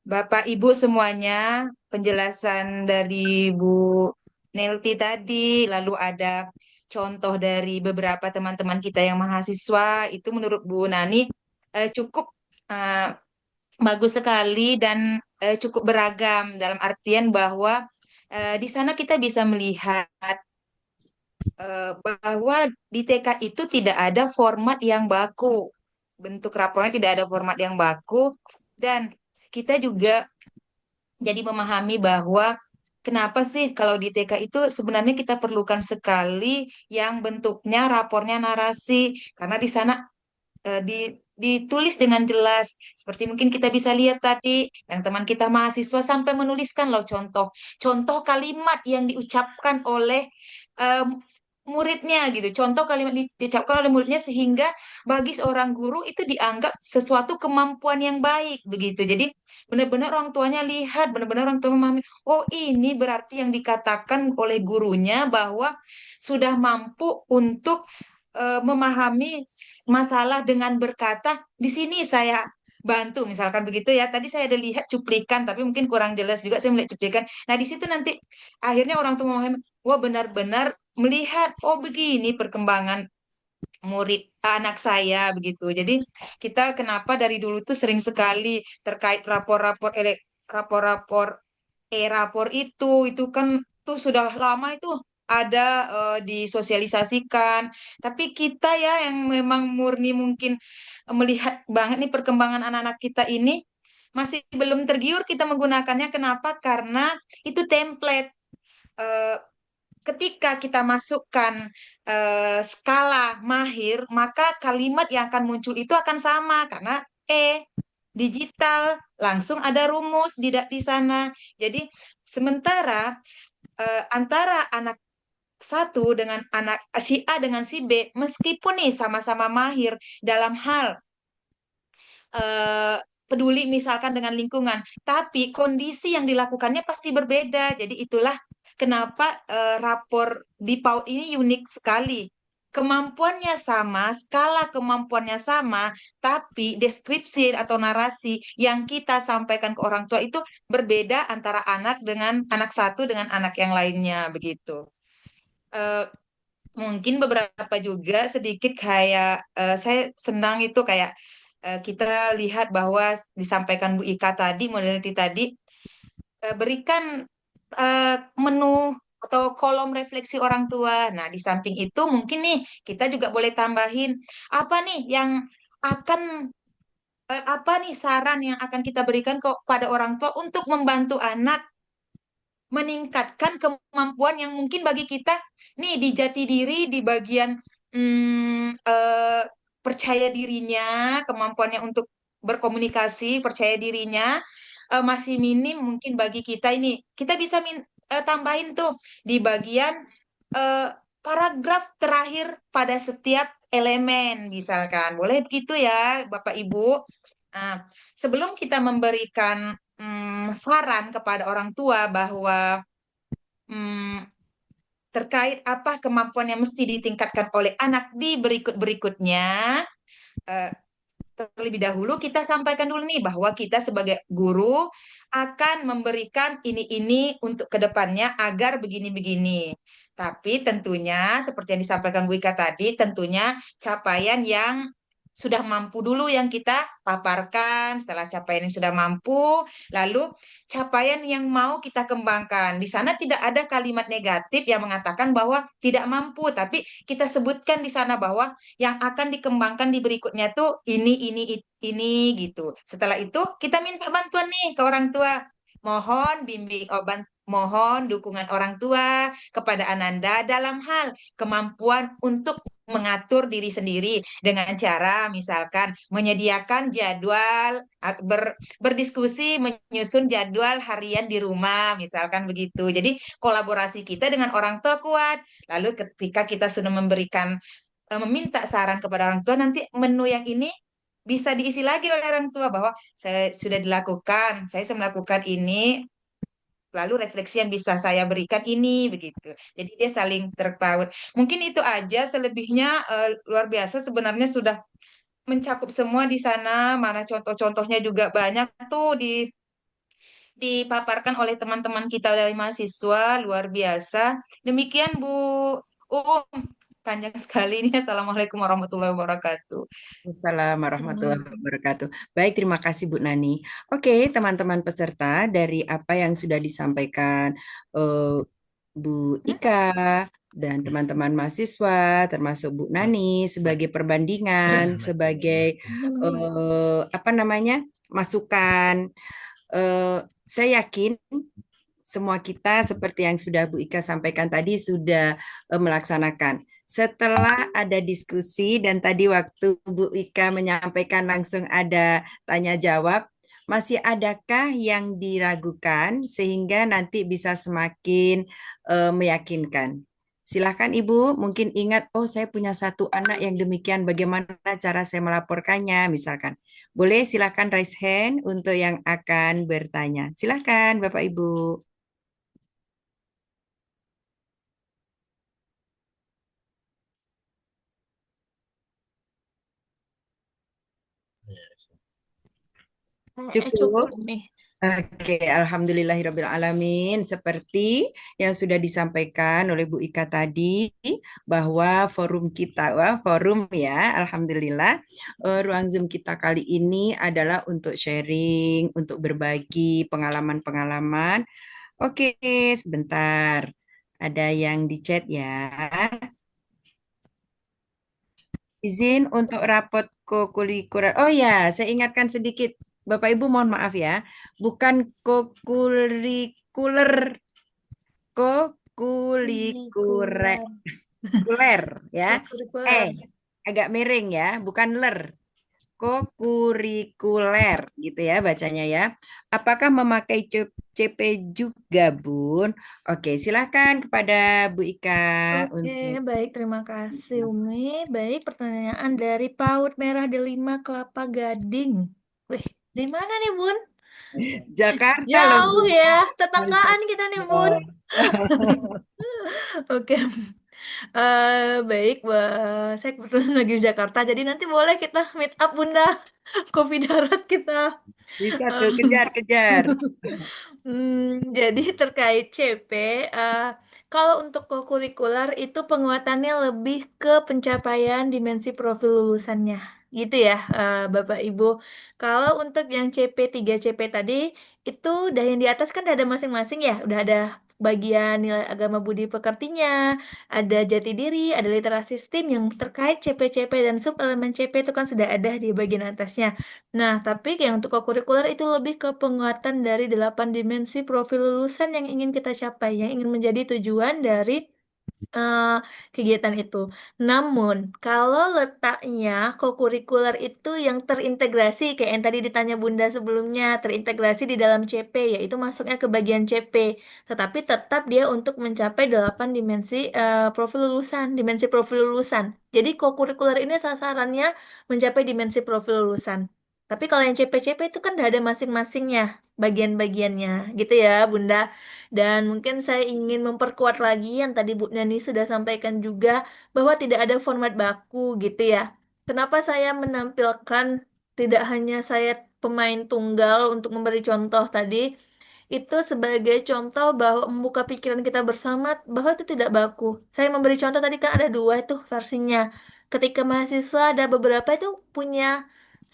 Bapak Ibu semuanya, penjelasan dari Bu Nelty tadi, lalu ada contoh dari beberapa teman-teman kita yang mahasiswa, itu menurut Bu Nani cukup eh, bagus sekali dan cukup beragam dalam artian bahwa di sana kita bisa melihat bahwa di TK itu tidak ada format yang baku. Bentuk rapornya tidak ada format yang baku dan kita juga jadi memahami bahwa kenapa sih kalau di TK itu sebenarnya kita perlukan sekali yang bentuknya rapornya narasi karena di sana ditulis dengan jelas seperti mungkin kita bisa lihat tadi yang teman kita mahasiswa sampai menuliskan loh contoh kalimat yang diucapkan oleh em, muridnya gitu contoh kalimat diucapkan oleh muridnya sehingga bagi seorang guru itu dianggap sesuatu kemampuan yang baik begitu jadi benar-benar orang tuanya lihat benar-benar orang tua memahami oh ini berarti yang dikatakan oleh gurunya bahwa sudah mampu untuk memahami masalah dengan berkata, di sini saya bantu, misalkan begitu ya. Tadi saya ada lihat cuplikan, tapi mungkin kurang jelas juga saya melihat cuplikan. Nah, di situ nanti akhirnya orang tua memahami, wah benar-benar melihat, oh begini perkembangan murid anak saya begitu. Jadi kita kenapa dari dulu tuh sering sekali terkait rapor-rapor rapor itu kan tuh sudah lama itu ada disosialisasikan. Tapi kita ya yang memang murni mungkin melihat banget nih perkembangan anak-anak kita ini masih belum tergiur kita menggunakannya. Kenapa? Karena itu template. Eh, Ketika kita masukkan skala mahir, maka kalimat yang akan muncul itu akan sama karena digital langsung ada rumus di sana. Jadi sementara antara anak satu dengan anak si A dengan si B, meskipun nih sama-sama mahir dalam hal eh, peduli misalkan dengan lingkungan, tapi kondisi yang dilakukannya pasti berbeda. Jadi itulah kenapa rapor di PAUD ini unik sekali. Kemampuannya sama, skala kemampuannya sama, tapi deskripsi atau narasi yang kita sampaikan ke orang tua itu berbeda antara anak dengan anak satu dengan anak yang lainnya begitu. Eh, Mungkin beberapa juga sedikit kayak saya senang itu kayak kita lihat bahwa disampaikan Bu Ika tadi, modality tadi, berikan menu atau kolom refleksi orang tua. Nah, di samping itu mungkin nih kita juga boleh tambahin apa nih yang akan apa nih saran yang akan kita berikan kepada orang tua untuk membantu anak meningkatkan kemampuan yang mungkin bagi kita nih di jati diri di bagian percaya dirinya, kemampuannya untuk berkomunikasi, percaya dirinya masih minim mungkin bagi kita ini. Kita bisa tambahin tuh di bagian eh, paragraf terakhir pada setiap elemen misalkan. Boleh begitu ya Bapak Ibu. Nah, sebelum kita memberikan saran kepada orang tua bahwa mm, terkait apa kemampuan yang mesti ditingkatkan oleh anak di berikut-berikutnya, eh, terlebih dahulu kita sampaikan dulu nih bahwa kita sebagai guru akan memberikan ini untuk kedepannya agar begini-begini. Tapi tentunya seperti yang disampaikan Bu Ika tadi, tentunya capaian yang sudah mampu dulu yang kita paparkan. Setelah capaian yang sudah mampu, lalu capaian yang mau kita kembangkan. Di sana tidak ada kalimat negatif yang mengatakan bahwa tidak mampu, tapi kita sebutkan di sana bahwa yang akan dikembangkan di berikutnya tuh ini gitu. Setelah itu kita minta bantuan nih ke orang tua. Mohon bimbing, mohon dukungan orang tua kepada Ananda dalam hal kemampuan untuk mengatur diri sendiri dengan cara misalkan menyediakan jadwal berdiskusi menyusun jadwal harian di rumah misalkan begitu. Jadi kolaborasi kita dengan orang tua kuat. Lalu ketika kita sudah meminta saran kepada orang tua, nanti menu yang ini bisa diisi lagi oleh orang tua bahwa saya sudah dilakukan, saya sudah melakukan ini, lalu refleksi yang bisa saya berikan ini begitu. Jadi dia saling terpaut. Mungkin itu aja, selebihnya luar biasa sebenarnya sudah mencakup semua di sana, mana contoh-contohnya juga banyak tuh dipaparkan oleh teman-teman kita dari mahasiswa, luar biasa. Demikian Bu panjang sekali ini. Assalamualaikum warahmatullahi wabarakatuh. Assalamualaikum warahmatullahi wabarakatuh. Baik, terima kasih Bu Nani. Oke, teman-teman peserta, dari apa yang sudah disampaikan Bu Ika dan teman-teman mahasiswa, termasuk Bu Nani, sebagai perbandingan, sebagai masukan, saya yakin semua kita seperti yang sudah Bu Ika sampaikan tadi sudah melaksanakan. Setelah ada diskusi dan tadi waktu Bu Ika menyampaikan langsung ada tanya jawab, masih adakah yang diragukan sehingga nanti bisa semakin meyakinkan? Silakan Ibu, mungkin ingat, oh saya punya satu anak yang demikian, bagaimana cara saya melaporkannya, misalkan. Boleh silakan raise hand untuk yang akan bertanya. Silakan Bapak Ibu. Cukup. Oke, alhamdulillahirrabbilalamin. Seperti yang sudah disampaikan oleh Bu Ika tadi, bahwa forum kita, forum ya, alhamdulillah, ruang Zoom kita kali ini adalah untuk sharing, untuk berbagi pengalaman-pengalaman. Oke, sebentar. Ada yang di chat ya. Izin untuk rapot kokurikuler. Oh ya, saya ingatkan sedikit. Bapak Ibu mohon maaf ya. Bukan kokurikuler. Kokurikuler. Kuler ya. Agak miring ya, bukan ler. Kokurikuler gitu ya bacanya ya. Apakah memakai CP juga, Bun? Oke, silakan kepada Bu Ika. Oke, baik, terima kasih Umi. Baik, pertanyaan dari PAUD Merah Delima Kelapa Gading. Wih, di mana nih Bun? Jakarta Jauh loh, ya, tetanggaan kita nih Bun. Oke. Baik, saya kebetulan lagi di Jakarta, jadi nanti boleh kita meet up Bunda, kopi darat kita. Bisa tuh, kejar. Jadi terkait CP, kalau untuk kurikuler itu penguatannya lebih ke pencapaian dimensi profil lulusannya, gitu ya, Bapak Ibu. Kalau untuk yang CP 3 CP tadi, itu udah yang di atas kan udah ada masing-masing ya, udah ada bagian nilai agama budi pekertinya, ada jati diri, ada literasi STEAM yang terkait CP-CP dan sub elemen CP itu kan sudah ada di bagian atasnya. Nah, tapi yang untuk kokurikuler itu lebih ke penguatan dari 8 dimensi profil lulusan yang ingin kita capai, yang ingin menjadi tujuan dari eh, kegiatan itu. Namun, kalau letaknya kokurikuler itu yang terintegrasi, kayak yang tadi ditanya Bunda sebelumnya, terintegrasi di dalam CP, yaitu masuknya ke bagian CP. Tetapi tetap dia untuk mencapai 8 dimensi profil lulusan, dimensi profil lulusan. Jadi kokurikuler ini sasarannya mencapai dimensi profil lulusan. Tapi kalau yang CP-CP itu kan udah ada masing-masingnya, bagian-bagiannya, gitu ya, Bunda. Dan mungkin saya ingin memperkuat lagi yang tadi Bu Nani sudah sampaikan juga bahwa tidak ada format baku gitu ya. Kenapa saya menampilkan tidak hanya saya pemain tunggal untuk memberi contoh tadi, itu sebagai contoh bahwa membuka pikiran kita bersama bahwa itu tidak baku. Saya memberi contoh tadi kan ada dua itu versinya. Ketika mahasiswa ada beberapa itu punya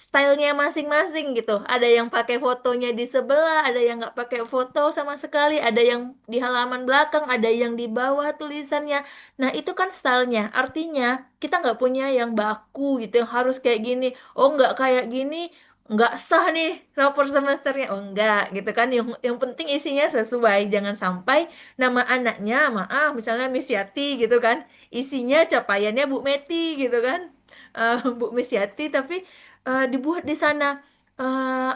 stylenya masing-masing gitu. Ada yang pakai fotonya di sebelah, ada yang nggak pakai foto sama sekali, ada yang di halaman belakang, ada yang di bawah tulisannya. Nah itu kan stylenya. Artinya kita nggak punya yang baku gitu, yang harus kayak gini. Oh nggak kayak gini, nggak sah nih rapor semesternya. Oh nggak gitu kan. Yang penting isinya sesuai. Jangan sampai nama anaknya, maaf misalnya Miss Yati gitu kan. Isinya capaiannya Bu Meti gitu kan. Bu Miss Yati tapi dibuat di sana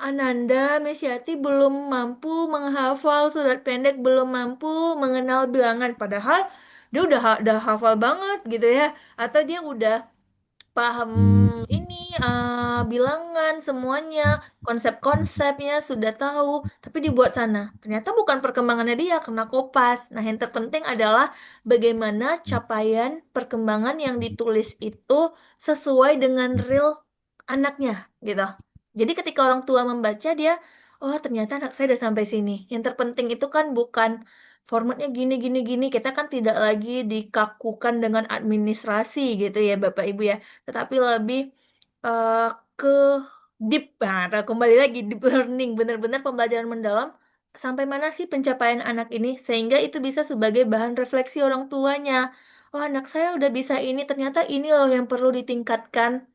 Ananda Mesyati belum mampu menghafal surat pendek, belum mampu mengenal bilangan, padahal dia udah hafal banget gitu ya, atau dia udah paham ini bilangan semuanya, konsep-konsepnya sudah tahu, tapi dibuat sana. Ternyata bukan perkembangannya dia kena kopas. Nah, yang terpenting adalah bagaimana capaian perkembangan yang ditulis itu sesuai dengan real anaknya gitu. Jadi ketika orang tua membaca dia, oh ternyata anak saya udah sampai sini. Yang terpenting itu kan bukan formatnya gini gini gini. Kita kan tidak lagi dikakukan dengan administrasi gitu ya Bapak Ibu ya, tetapi lebih eh, ke deep. Nah, atau kembali lagi deep learning, benar-benar pembelajaran mendalam sampai mana sih pencapaian anak ini sehingga itu bisa sebagai bahan refleksi orang tuanya. Oh, anak saya udah bisa ini, ternyata ini loh yang perlu ditingkatkan.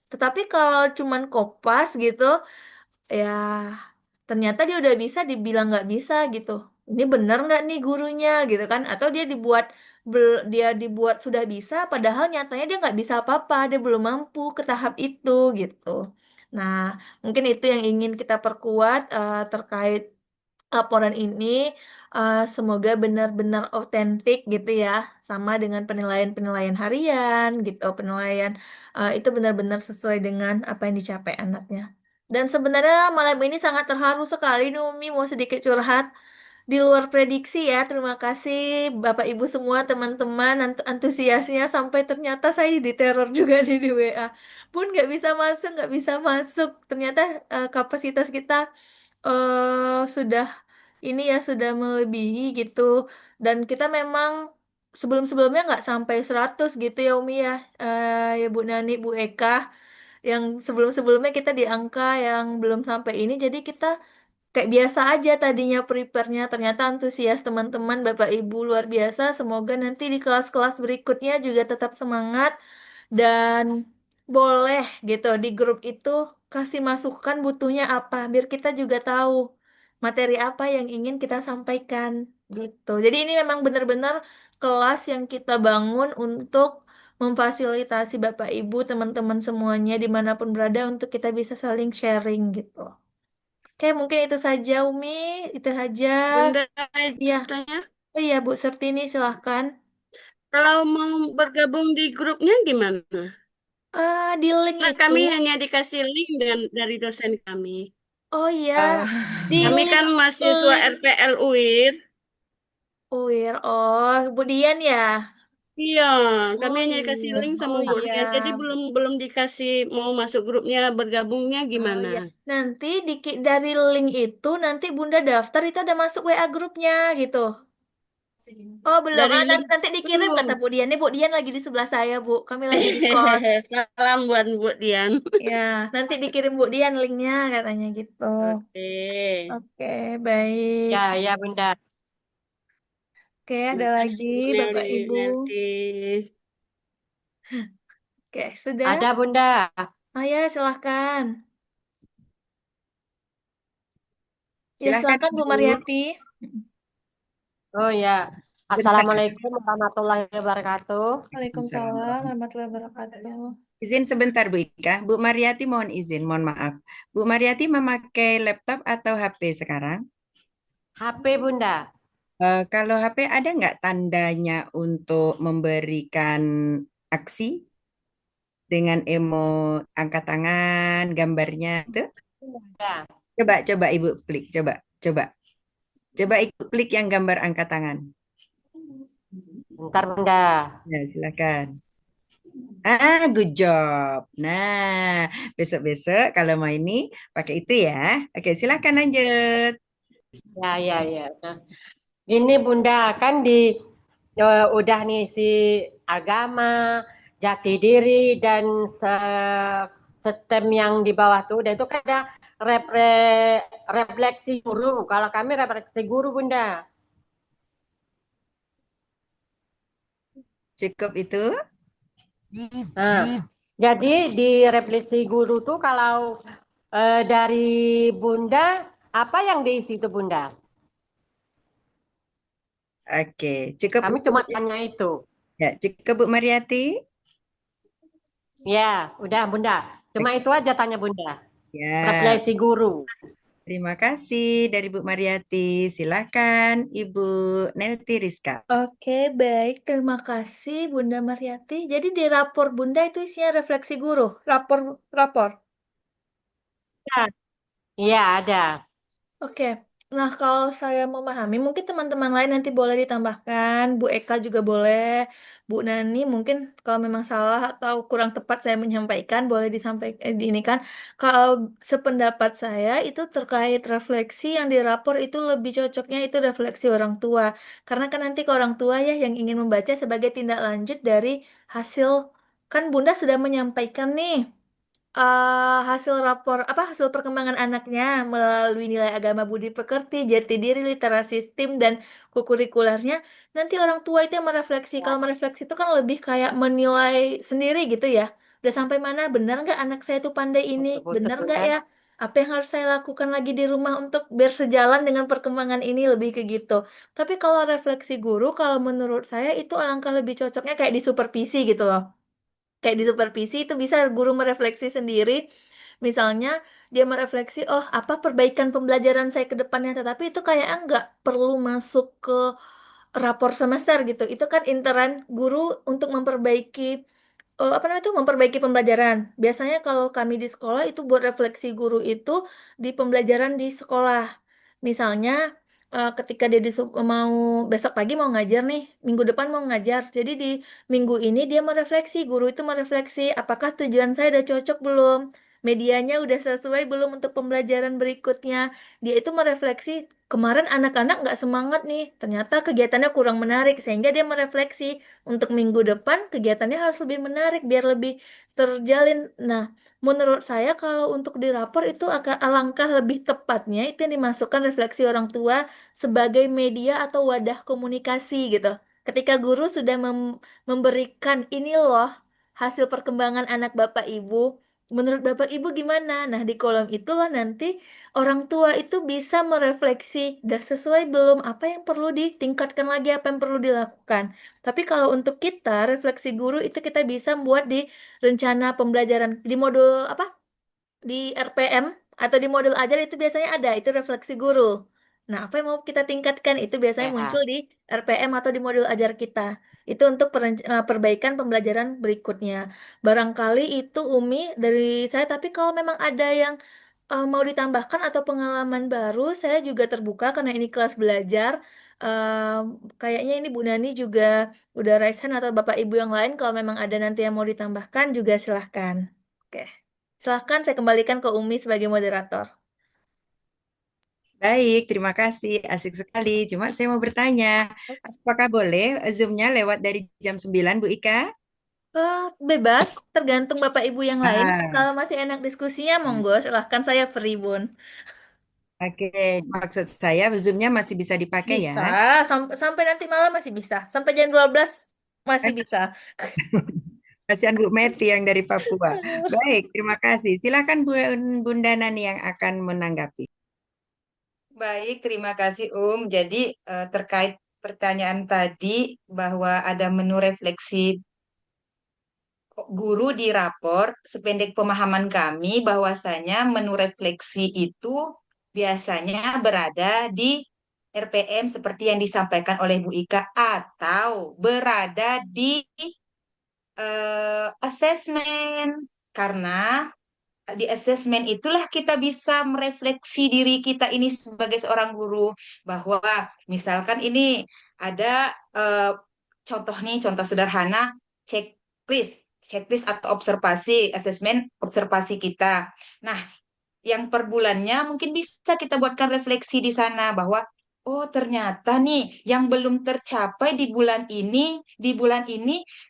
Tetapi kalau cuman kopas gitu, ya ternyata dia udah bisa dibilang nggak bisa gitu. Ini bener nggak nih gurunya gitu kan? Atau dia dibuat sudah bisa, padahal nyatanya dia nggak bisa apa-apa, dia belum mampu ke tahap itu gitu. Nah, mungkin itu yang ingin kita perkuat terkait laporan ini. Semoga benar-benar otentik gitu ya, sama dengan penilaian-penilaian harian gitu, penilaian itu benar-benar sesuai dengan apa yang dicapai anaknya. Dan sebenarnya malam ini sangat terharu sekali, Numi, mau sedikit curhat. Di luar prediksi ya, terima kasih Bapak Ibu semua, teman-teman, antusiasnya sampai ternyata saya diteror juga nih di WA. Pun nggak bisa masuk, nggak bisa masuk. Ternyata kapasitas kita sudah ini ya sudah melebihi gitu, dan kita memang sebelum-sebelumnya nggak sampai 100 gitu ya Umi ya. Ya Bu Nani, Bu Eka, yang sebelum-sebelumnya kita di angka yang belum sampai ini, jadi kita kayak biasa aja tadinya prepare-nya. Ternyata antusias teman-teman Bapak Ibu luar biasa. Semoga nanti di kelas-kelas berikutnya juga tetap semangat, dan boleh gitu di grup itu kasih masukan butuhnya apa biar kita juga tahu materi apa yang ingin kita sampaikan gitu. Jadi ini memang benar-benar kelas yang kita bangun untuk memfasilitasi Bapak Ibu, teman-teman semuanya dimanapun berada untuk kita bisa saling sharing gitu. Oke, mungkin itu saja Umi, itu saja. Bunda Iya, izin tanya, oh iya Bu Sertini silahkan. kalau mau bergabung di grupnya gimana? Di link Nah, itu, kami hanya dikasih link dari dosen kami. oh iya, Ah, di Kami link kan mahasiswa link RPL UIR. Uir, oh Bu Dian ya, Iya, kami oh hanya dikasih iya, link sama oh Bu iya, Ria. Jadi belum belum dikasih mau masuk grupnya, bergabungnya oh gimana? iya. Nanti dari link itu nanti Bunda daftar itu ada masuk WA grupnya gitu. Oh belum, Dari nanti, link nanti dikirim kata belum. Bu Dian. Nih Bu Dian lagi di sebelah saya Bu, kami lagi di kos. Salam buat Bu Dian. Ya, nanti dikirim Bu Dian linknya katanya gitu. Oke. Oke, baik. Ya, ya Bunda. Oke, ada lagi Makasih Bu Bapak Nelly Ibu. nanti. Oke, sudah? Ada Bunda. Oh ya, silahkan. Ya, Silahkan silahkan Bu Ibu. Mariati. Oh ya. Bentar. Assalamualaikum warahmatullahi wabarakatuh. Waalaikumsalam warahmatullahi wabarakatuh. Izin sebentar Bu Ika. Bu Mariati mohon izin, mohon maaf. Bu Mariati memakai laptop atau HP sekarang? HP Bunda. Kalau HP ada nggak tandanya untuk memberikan aksi dengan emot angkat tangan, gambarnya itu? Ya. Coba Ibu klik, coba ikut klik yang gambar angkat tangan. Bentar Bunda. Ya, silakan. Good job. Nah, besok-besok kalau mau ini pakai itu ya. Oke, silakan lanjut. Ya. Nah, ini Bunda kan udah nih si agama, jati diri dan sistem yang di bawah tuh udah itu kan ada refleksi guru. Kalau kami refleksi guru Bunda. Cukup itu? Nah, jadi di refleksi guru tuh kalau dari Bunda apa yang diisi itu Bunda? Oke, cukup. Kami cuma tanya itu. Ya, cukup Bu Mariati. Ya, udah Bunda. Cuma itu aja tanya Bunda. Ya. Refleksi guru. Terima kasih dari Bu Mariati. Silakan Ibu Nelti Rizka. Oke, baik. Terima kasih Bunda Mariati. Jadi di rapor Bunda itu isinya refleksi guru. Rapor. Ya, iya ada. Oke. Nah, kalau saya memahami, mungkin teman-teman lain nanti boleh ditambahkan. Bu Eka juga boleh. Bu Nani, mungkin kalau memang salah atau kurang tepat saya menyampaikan, boleh disampaikan, diinikan. Kalau sependapat saya, itu terkait refleksi yang di rapor itu lebih cocoknya itu refleksi orang tua. Karena kan nanti ke orang tua ya yang ingin membaca sebagai tindak lanjut dari hasil, kan Bunda sudah menyampaikan nih hasil rapor hasil perkembangan anaknya melalui nilai agama budi pekerti, jati diri, literasi STEAM dan kurikulernya. Nanti orang tua itu yang merefleksi. Kalau merefleksi itu kan lebih kayak menilai sendiri gitu ya. Udah sampai mana, benar nggak anak saya itu pandai ini, benar nggak ya? Apa yang harus saya lakukan lagi di rumah untuk biar sejalan dengan perkembangan ini, lebih ke gitu. Tapi kalau refleksi guru, kalau menurut saya itu alangkah lebih cocoknya kayak di supervisi gitu loh. Kayak di supervisi itu bisa guru merefleksi sendiri. Misalnya dia merefleksi, oh apa perbaikan pembelajaran saya ke depannya, tetapi itu kayak nggak perlu masuk ke rapor semester gitu. Itu kan intern guru untuk memperbaiki apa namanya itu memperbaiki pembelajaran. Biasanya kalau kami di sekolah itu buat refleksi guru itu di pembelajaran di sekolah. Misalnya ketika dia mau besok pagi mau ngajar nih, minggu depan mau ngajar. Jadi di minggu ini dia merefleksi, guru itu merefleksi apakah tujuan saya udah cocok belum? Medianya udah sesuai belum untuk pembelajaran berikutnya? Dia itu merefleksi kemarin anak-anak nggak semangat nih, ternyata kegiatannya kurang menarik sehingga dia merefleksi untuk minggu depan kegiatannya harus lebih menarik biar lebih terjalin. Nah, menurut saya kalau untuk di rapor itu akan alangkah lebih tepatnya itu yang dimasukkan refleksi orang tua sebagai media atau wadah komunikasi gitu. Ketika guru sudah memberikan ini loh hasil perkembangan anak Bapak Ibu, menurut Bapak Ibu gimana? Nah, di kolom itulah nanti orang tua itu bisa merefleksi, udah sesuai belum, apa yang perlu ditingkatkan lagi, apa yang perlu dilakukan. Tapi kalau untuk kita, refleksi guru itu kita bisa buat di rencana pembelajaran, di modul apa? Di RPM atau di modul ajar itu biasanya ada, itu refleksi guru. Nah, apa yang mau kita tingkatkan itu biasanya muncul di RPM atau di modul ajar kita. Itu untuk perbaikan pembelajaran berikutnya. Barangkali itu Umi dari saya, tapi kalau memang ada yang mau ditambahkan atau pengalaman baru, saya juga terbuka karena ini kelas belajar. Kayaknya ini Bu Nani juga udah raise hand atau Bapak Ibu yang lain kalau memang ada nanti yang mau ditambahkan juga silahkan. Oke, silahkan saya kembalikan ke Umi sebagai moderator. Baik, terima kasih. Asik sekali. Cuma saya mau bertanya, apakah boleh Zoom-nya lewat dari jam 9, Bu Ika? Bebas, tergantung Bapak Ibu yang lain. Ah. Kalau masih enak diskusinya, monggo silahkan, saya free, Bun. Oke, maksud saya Zoom-nya masih bisa dipakai ya? Bisa, sampai nanti malam masih bisa. Sampai jam 12 masih bisa. Kasihan Bu Meti yang dari Papua. Baik, terima kasih. Silakan Bunda Nani yang akan menanggapi. Baik, terima kasih Jadi terkait pertanyaan tadi bahwa ada menu refleksi guru di rapor, sependek pemahaman kami bahwasanya menu refleksi itu biasanya berada di RPM seperti yang disampaikan oleh Bu Ika atau berada di asesmen, karena di asesmen itulah kita bisa merefleksi diri kita ini sebagai seorang guru, bahwa misalkan ini ada contoh nih, contoh sederhana, checklist atau observasi, asesmen observasi kita. Nah, yang per bulannya mungkin bisa kita buatkan refleksi di sana bahwa oh ternyata nih yang belum tercapai di bulan ini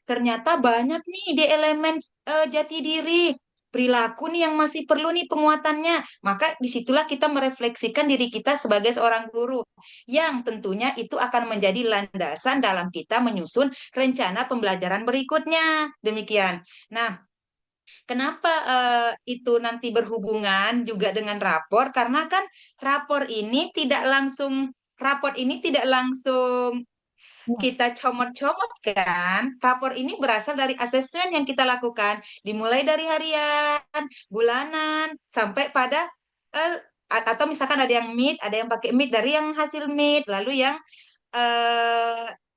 ternyata banyak nih di elemen jati diri, perilaku nih yang masih perlu nih penguatannya. Maka disitulah kita merefleksikan diri kita sebagai seorang guru yang tentunya itu akan menjadi landasan dalam kita menyusun rencana pembelajaran berikutnya. Demikian. Nah, kenapa itu nanti berhubungan juga dengan rapor? Karena kan rapor ini tidak langsung kita comot-comot kan. Rapor ini berasal dari asesmen yang kita lakukan, dimulai dari harian, bulanan, sampai pada atau misalkan ada yang mid, ada yang pakai mid dari yang hasil mid, lalu yang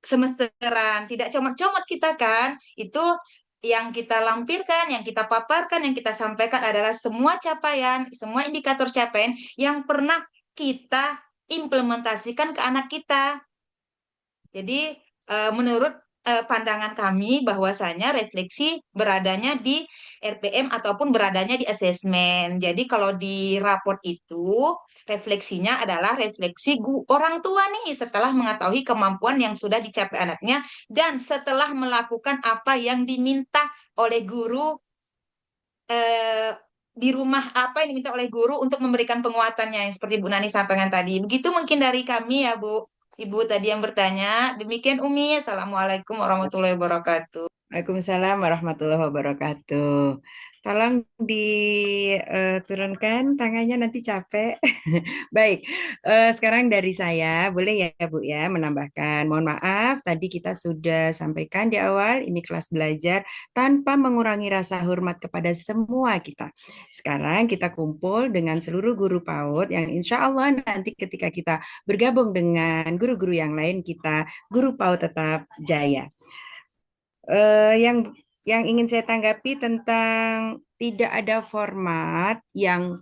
semesteran. Tidak comot-comot kita kan. Itu yang kita lampirkan, yang kita paparkan, yang kita sampaikan adalah semua capaian, semua indikator capaian yang pernah kita implementasikan ke anak kita. Jadi menurut pandangan kami bahwasanya refleksi beradanya di RPM ataupun beradanya di asesmen. Jadi kalau di raport itu refleksinya adalah refleksi orang tua nih setelah mengetahui kemampuan yang sudah dicapai anaknya dan setelah melakukan apa yang diminta oleh guru di rumah, apa yang diminta oleh guru untuk memberikan penguatannya yang seperti Bu Nani sampaikan tadi. Begitu mungkin dari kami ya Bu. Ibu tadi yang bertanya. Demikian Umi. Assalamualaikum warahmatullahi wabarakatuh. Waalaikumsalam warahmatullahi wabarakatuh. Tolong diturunkan tangannya, nanti capek. Baik, sekarang dari saya, boleh ya Bu ya menambahkan. Mohon maaf, tadi kita sudah sampaikan di awal, ini kelas belajar tanpa mengurangi rasa hormat kepada semua kita. Sekarang kita kumpul dengan seluruh guru PAUD yang insya Allah nanti ketika kita bergabung dengan guru-guru yang lain, kita guru PAUD tetap jaya. Yang ingin saya tanggapi tentang tidak ada format yang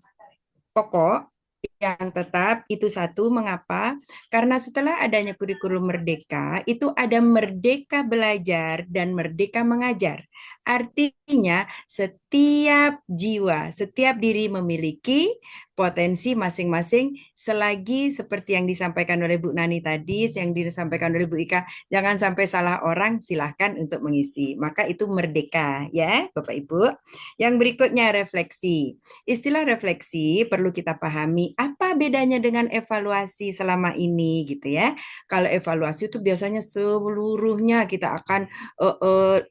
pokok, yang tetap, itu satu. Mengapa? Karena setelah adanya kurikulum merdeka, itu ada merdeka belajar dan merdeka mengajar. Artinya setiap jiwa, setiap diri memiliki potensi masing-masing selagi seperti yang disampaikan oleh Bu Nani tadi, yang disampaikan oleh Bu Ika, jangan sampai salah orang, silahkan untuk mengisi. Maka itu merdeka ya Bapak Ibu. Yang berikutnya refleksi. Istilah refleksi perlu kita pahami apa bedanya dengan evaluasi selama ini gitu ya. Kalau evaluasi itu biasanya seluruhnya kita akan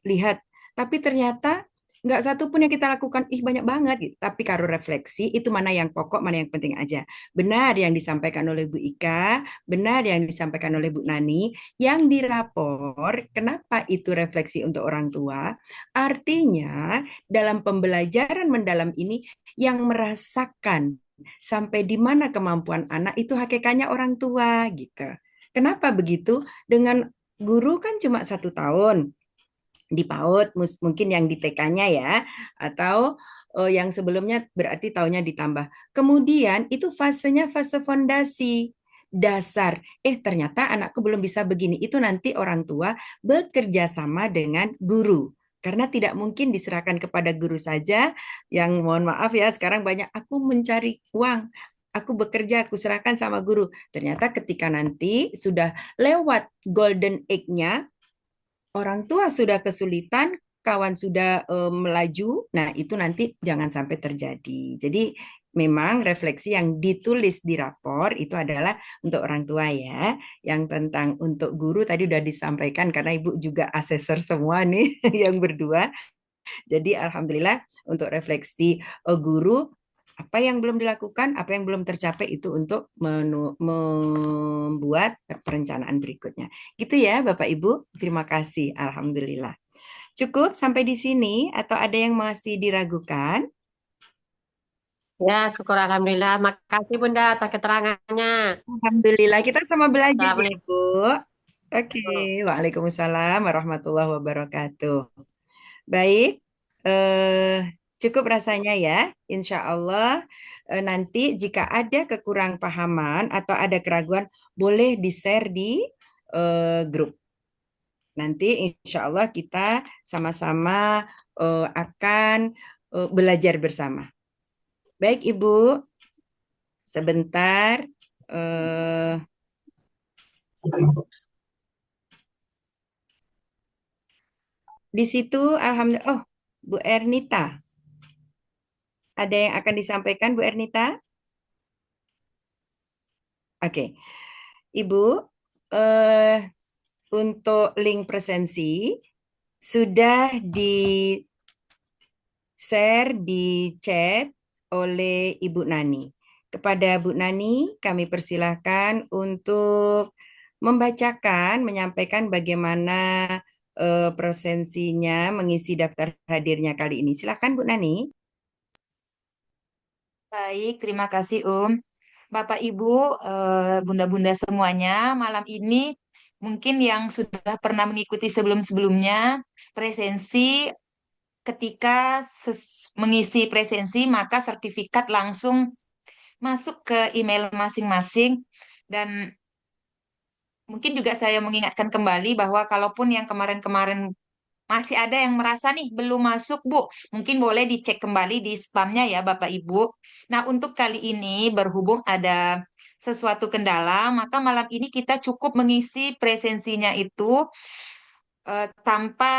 lihat, tapi ternyata nggak satu pun yang kita lakukan, banyak banget gitu. Tapi kalau refleksi itu mana yang pokok, mana yang penting aja. Benar yang disampaikan oleh Bu Ika, benar yang disampaikan oleh Bu Nani, yang dirapor, kenapa itu refleksi untuk orang tua? Artinya dalam pembelajaran mendalam ini yang merasakan sampai di mana kemampuan anak itu hakikatnya orang tua gitu. Kenapa begitu? Dengan guru kan cuma 1 tahun di PAUD, mungkin yang di TK-nya ya, atau yang sebelumnya berarti tahunnya ditambah. Kemudian itu fasenya fase fondasi dasar. Ternyata anakku belum bisa begini. Itu nanti orang tua bekerja sama dengan guru. Karena tidak mungkin diserahkan kepada guru saja, yang mohon maaf ya, sekarang banyak aku mencari uang, aku bekerja, aku serahkan sama guru. Ternyata ketika nanti sudah lewat golden age-nya, orang tua sudah kesulitan, kawan sudah melaju, nah itu nanti jangan sampai terjadi. Jadi memang refleksi yang ditulis di rapor itu adalah untuk orang tua ya. Yang tentang untuk guru tadi udah disampaikan karena Ibu juga asesor semua nih yang berdua. Jadi alhamdulillah untuk refleksi guru Apa yang belum dilakukan, apa yang belum tercapai itu untuk membuat perencanaan berikutnya. Gitu ya Bapak Ibu. Terima kasih. Alhamdulillah. Cukup sampai di sini atau ada yang masih diragukan? Ya, syukur alhamdulillah. Makasih Bunda atas keterangannya. Alhamdulillah, kita sama belajar ya, Assalamualaikum. Bu. Oke, Waalaikumsalam warahmatullahi wabarakatuh. Baik, cukup rasanya ya. Insya Allah nanti jika ada kekurangpahaman atau ada keraguan, boleh di-share di grup. Nanti insya Allah kita sama-sama akan belajar bersama. Baik Ibu, sebentar. Di situ alhamdulillah. Oh, Bu Ernita. Ada yang akan disampaikan Bu Ernita? Oke. Ibu, untuk link presensi sudah di-share di chat oleh Ibu Nani. Kepada Bu Nani, kami persilahkan untuk membacakan, menyampaikan bagaimana presensinya, mengisi daftar hadirnya kali ini. Silakan Bu Nani. Baik, terima kasih Bapak Ibu, Bunda-Bunda semuanya, malam ini mungkin yang sudah pernah mengikuti sebelum-sebelumnya presensi, ketika mengisi presensi maka sertifikat langsung masuk ke email masing-masing. Dan mungkin juga saya mengingatkan kembali bahwa kalaupun yang kemarin-kemarin masih ada yang merasa nih belum masuk, Bu, mungkin boleh dicek kembali di spamnya ya Bapak Ibu. Nah, untuk kali ini berhubung ada sesuatu kendala, maka malam ini kita cukup mengisi presensinya itu tanpa